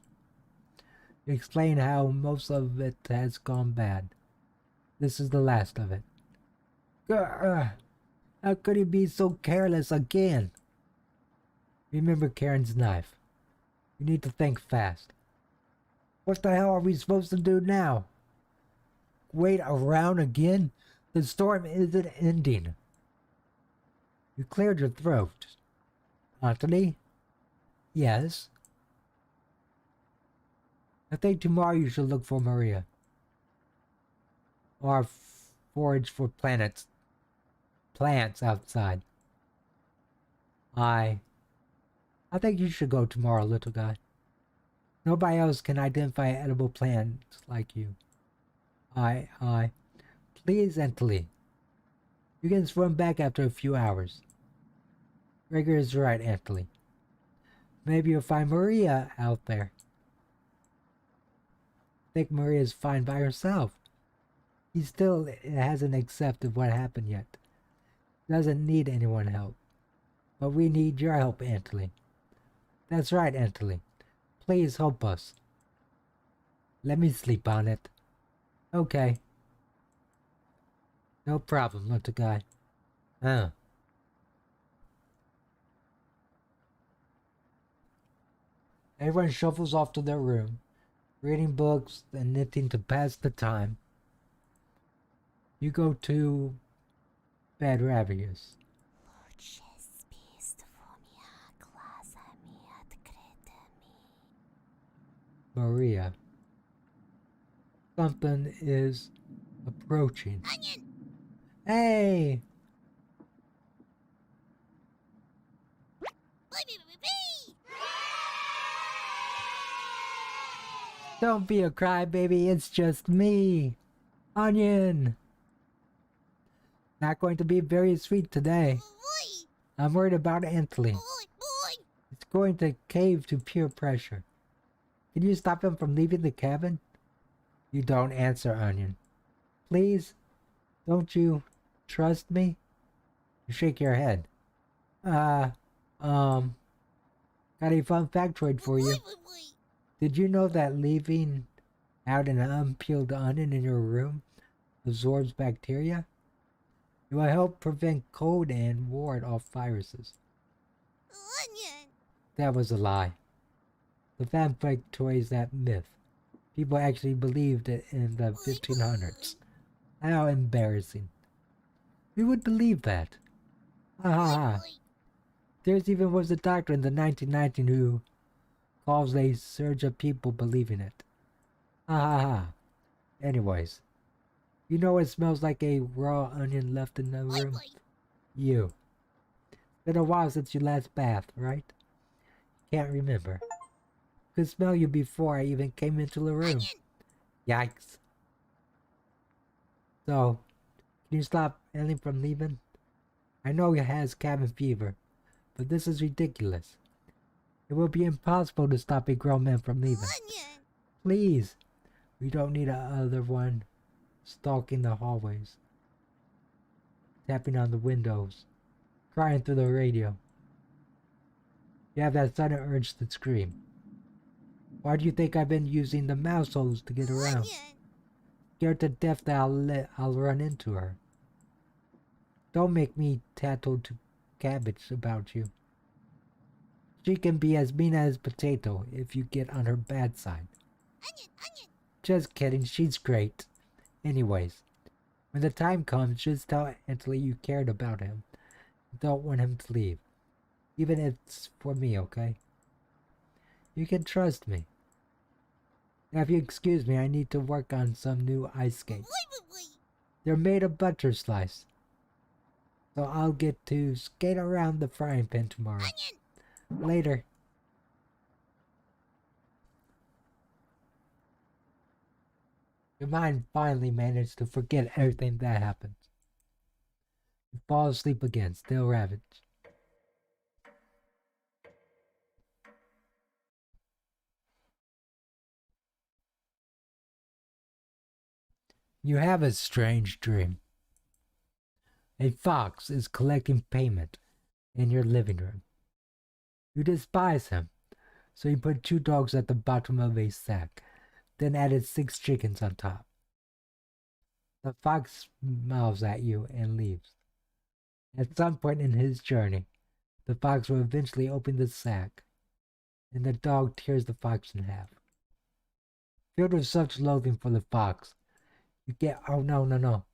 Explain how most of it has gone bad. This is the last of it. Grr, how could he be so careless again? Remember Karen's knife. You need to think fast. What the hell are we supposed to do now? Wait around again? The storm isn't ending. You cleared your throat. Anthony? Yes? I think tomorrow you should look for Maria. Or forage for plants outside. I think you should go tomorrow, little guy. Nobody else can identify edible plants like you. Please, Anthony. You can swim back after a few hours. Gregor is right, Anthony. Maybe you'll find Maria out there. I think Maria's fine by herself. He still hasn't accepted what happened yet. Doesn't need anyone's help. But we need your help, Anthony. That's right, Anthony. Please help us. Let me sleep on it. Okay. No problem, little guy. Everyone shuffles off to their room, reading books and knitting to pass the time. You go to bed ravenous. Maria. Something is approaching. Onion. Hey! Bee. Don't be a crybaby, it's just me! Onion! Not going to be very sweet today. Boy. I'm worried about Anthony. Boy. It's going to cave to peer pressure. Can you stop him from leaving the cabin? You don't answer, Onion. Please? Don't you trust me? You shake your head. Got a fun factoid for you. Boy. Did you know that leaving out an unpeeled onion in your room absorbs bacteria? It will help prevent cold and ward off viruses. Onion. That was a lie. The fan factoid is that myth. People actually believed it in the 1500s. How embarrassing. Who would believe that? Ha ha ha. Boy. There's even was a doctor in the 1919 who caused a surge of people believing it. Ha ha ha. Anyways, you know it smells like a raw onion left in the room? Boy. You. It's been a while since your last bath, right? Can't remember. Could smell you before I even came into the room. Onion. Yikes. So, can you stop Ellie from leaving? I know he has cabin fever, but this is ridiculous. It will be impossible to stop a grown man from leaving. Onion. Please. We don't need another one stalking the hallways, tapping on the windows, crying through the radio. You have that sudden urge to scream. Why do you think I've been using the mouse holes to get around? Onion. Scared to death that I'll run into her. Don't make me tattle to cabbage about you. She can be as mean as potato if you get on her bad side. Onion. Just kidding, she's great. Anyways, when the time comes, just tell Anthony you cared about him. Don't want him to leave. Even if it's for me, okay? You can trust me. Now, if you excuse me, I need to work on some new ice skates. Boy. They're made of butter slice. So I'll get to skate around the frying pan tomorrow. Onion. Later. Your mind finally managed to forget everything that happened. You fall asleep again, still ravaged. You have a strange dream. A fox is collecting payment in your living room. You despise him, so you put 2 dogs at the bottom of a sack, then added 6 chickens on top. The fox smiles at you and leaves. At some point in his journey, the fox will eventually open the sack, and the dog tears the fox in half. Filled with such loathing for the fox, you get, oh no.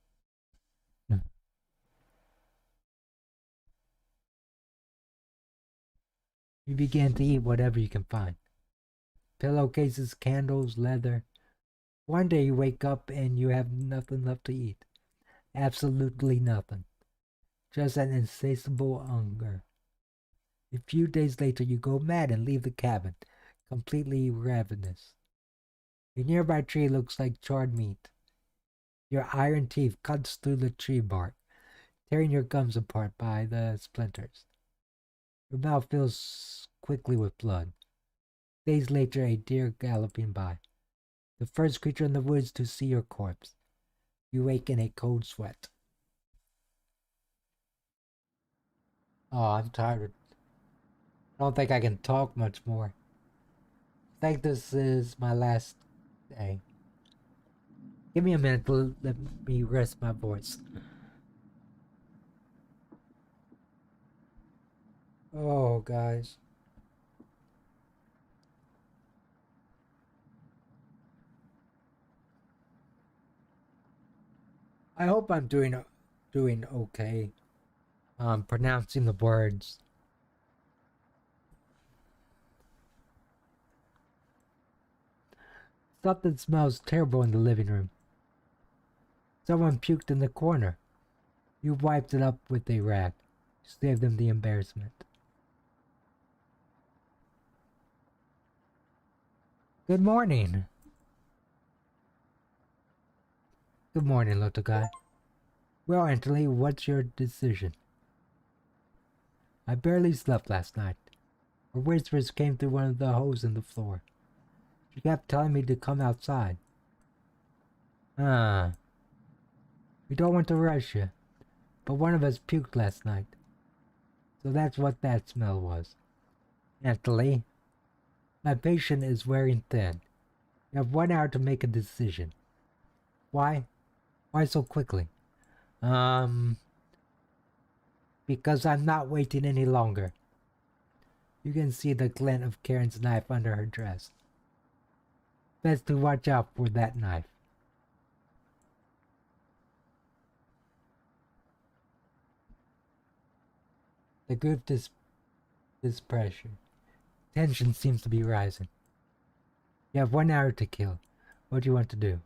You begin to eat whatever you can find. Pillowcases, candles, leather. One day you wake up and you have nothing left to eat. Absolutely nothing. Just an insatiable hunger. A few days later you go mad and leave the cabin, completely ravenous. A nearby tree looks like charred meat. Your iron teeth cuts through the tree bark, tearing your gums apart by the splinters. Your mouth fills quickly with blood. Days later, a deer galloping by. The first creature in the woods to see your corpse. You wake in a cold sweat. Oh, I'm tired. I don't think I can talk much more. I think this is my last day. Give me a minute to let me rest my voice. Oh, guys. I hope I'm doing okay. Pronouncing the words. Something smells terrible in the living room. Someone puked in the corner. You wiped it up with a rag. Save them the embarrassment. Good morning. Good morning, little guy. Well, Anthony, what's your decision? I barely slept last night. Her whispers came through one of the holes in the floor. She kept telling me to come outside. We don't want to rush you, but one of us puked last night. So that's what that smell was. Anthony, my patient is wearing thin. You have 1 hour to make a decision. Why? Why so quickly? Because I'm not waiting any longer. You can see the glint of Karen's knife under her dress. Best to watch out for that knife. The group this pressure. Tension seems to be rising. You have 1 hour to kill. What do you want to do?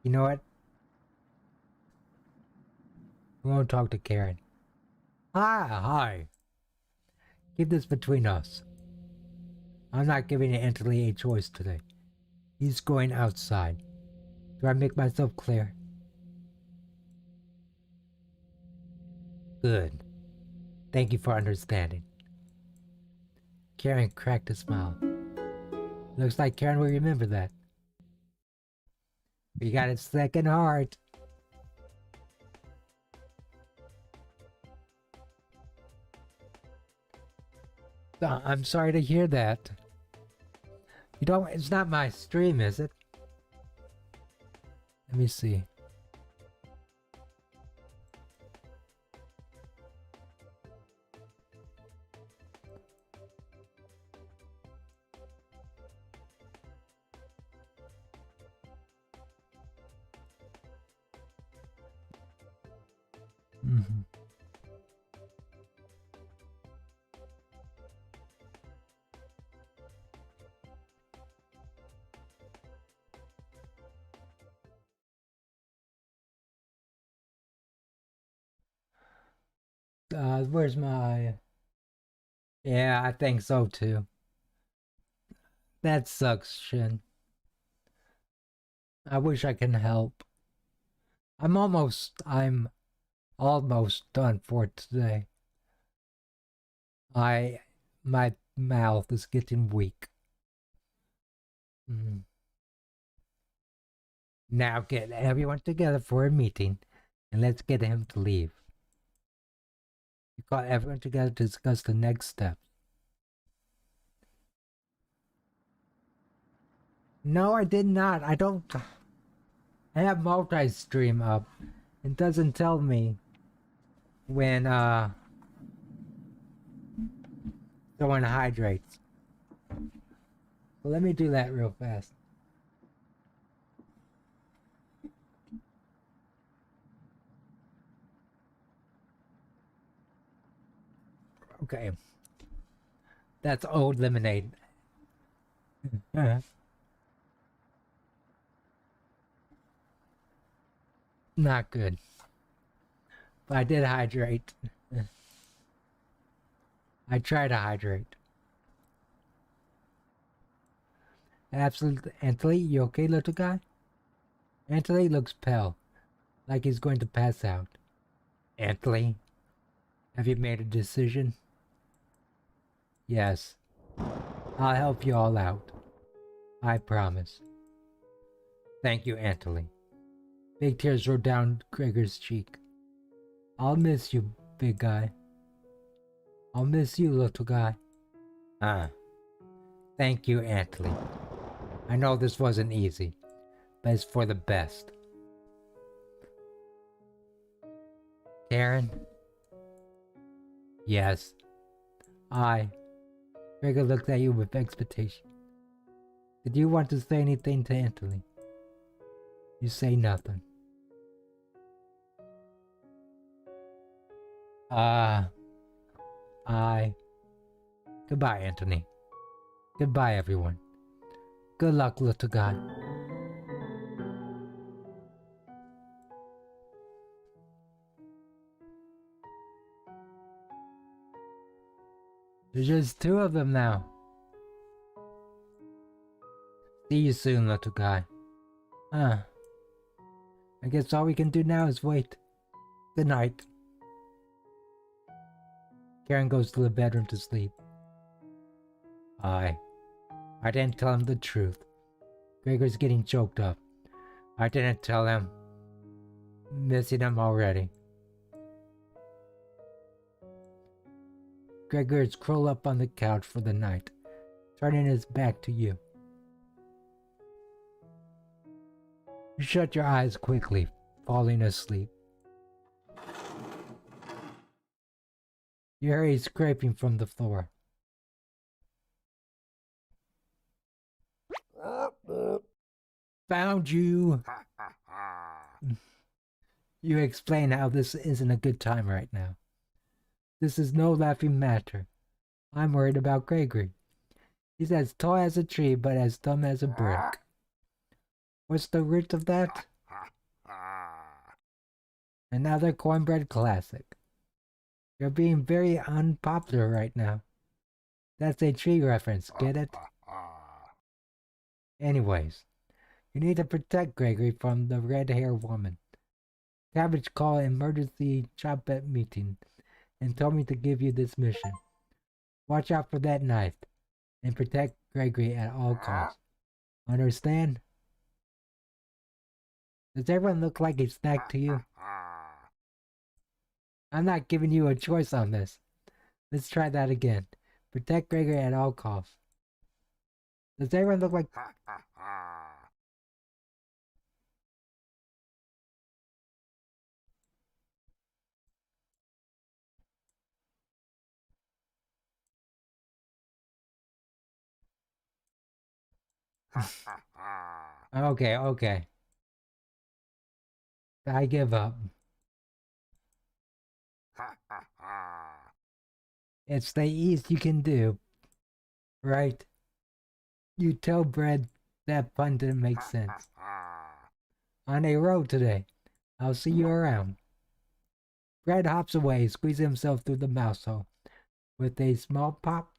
You know what? We won't talk to Karen. Hi. Keep this between us. I'm not giving Anthony a choice today. He's going outside. Do I make myself clear? Good. Thank you for understanding. Karen cracked a smile. Looks like Karen will remember that. We got a second heart. I'm sorry to hear that. You don't, it's not my stream, is it? Let me see. Where's my... Yeah, I think so too. That sucks, Shin. I wish I can help. I'm almost done for today. My mouth is getting weak. Now get everyone together for a meeting and let's get him to leave. You got everyone together to discuss the next steps. No, I did not. I have multi-stream up. It doesn't tell me when someone hydrates. So let me do that real fast. Okay. That's old lemonade. Not good. But I did hydrate. I try to hydrate. Absolutely. Anthony, you okay, little guy? Anthony looks pale, like he's going to pass out. Anthony, have you made a decision? Yes. I'll help you all out. I promise. Thank you, Anthony. Big tears rolled down Gregor's cheek. I'll miss you, big guy. I'll miss you, little guy. Thank you, Anthony. I know this wasn't easy, but it's for the best. Karen? Yes. Gregor looked at you with expectation. Did you want to say anything to Anthony? You say nothing. Goodbye, Anthony. Goodbye, everyone. Good luck, little guy. There's just two of them now. See you soon, little guy. Huh. I guess all we can do now is wait. Good night. Karen goes to the bedroom to sleep. I didn't tell him the truth. Gregor's getting choked up. I didn't tell him. Missing him already. Gregor is curled up on the couch for the night, turning his back to you. You shut your eyes quickly, falling asleep. You hear a scraping from the floor. Found you! You explain how this isn't a good time right now. This is no laughing matter. I'm worried about Gregory. He's as tall as a tree, but as dumb as a brick. What's the root of that? Another cornbread classic. You're being very unpopular right now. That's a tree reference, get it? Anyways, you need to protect Gregory from the red-haired woman. Cabbage called an emergency chopet meeting and told me to give you this mission. Watch out for that knife and protect Gregory at all costs. Understand? Does everyone look like a snack to you? I'm not giving you a choice on this. Let's try that again. Protect Gregory at all costs. Does everyone look like... Okay. I give up. It's the east you can do, right? You tell Brad that pun didn't make sense. On a road today. I'll see you around. Brad hops away, squeezing himself through the mouse hole. With a small pop,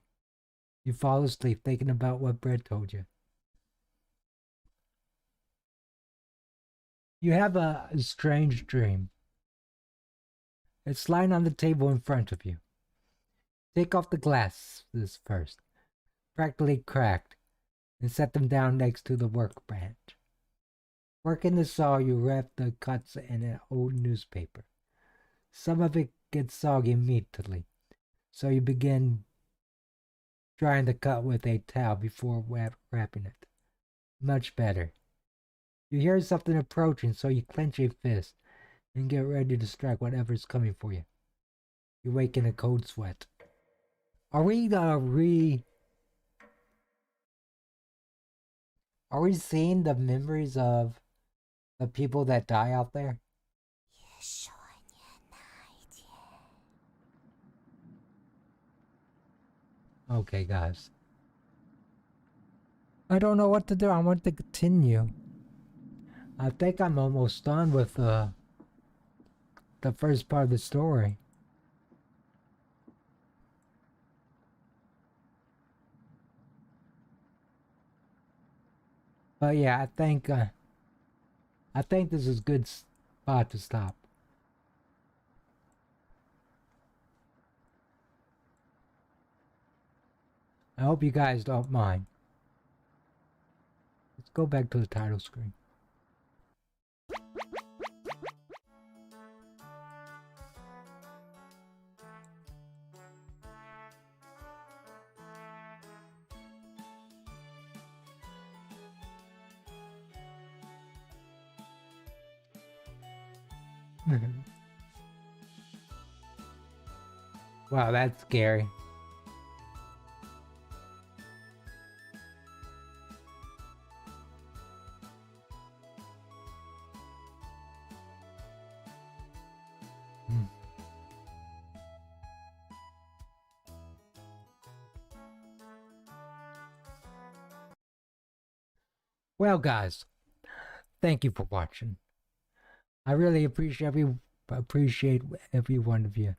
you fall asleep thinking about what Brad told you. You have a strange dream. It's lying on the table in front of you. Take off the glasses first, practically cracked, and set them down next to the workbench. Working the saw, you wrap the cuts in an old newspaper. Some of it gets soggy immediately, so you begin drying the cut with a towel before wrapping it. Much better. You hear something approaching, so you clench a fist and get ready to strike whatever's coming for you. You wake in a cold sweat. Are we seeing the memories of the people that die out there? Okay, guys. I don't know what to do. I want to continue. I think I'm almost done with the first part of the story. But yeah, I think this is a good spot to stop. I hope you guys don't mind. Let's go back to the title screen. Wow, that's scary. Well, guys, thank you for watching. I really appreciate every one of you.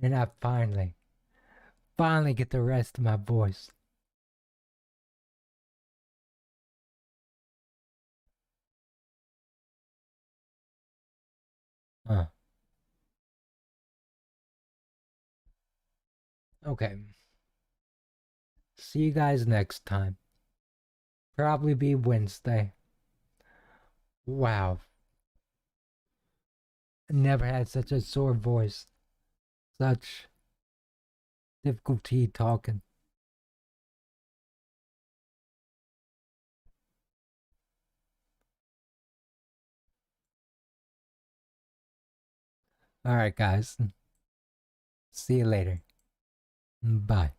And I finally get the rest of my voice. Huh. Okay. See you guys next time. Probably be Wednesday. Wow. Never had such a sore voice. Such difficulty talking. Alright, guys. See you later. Bye.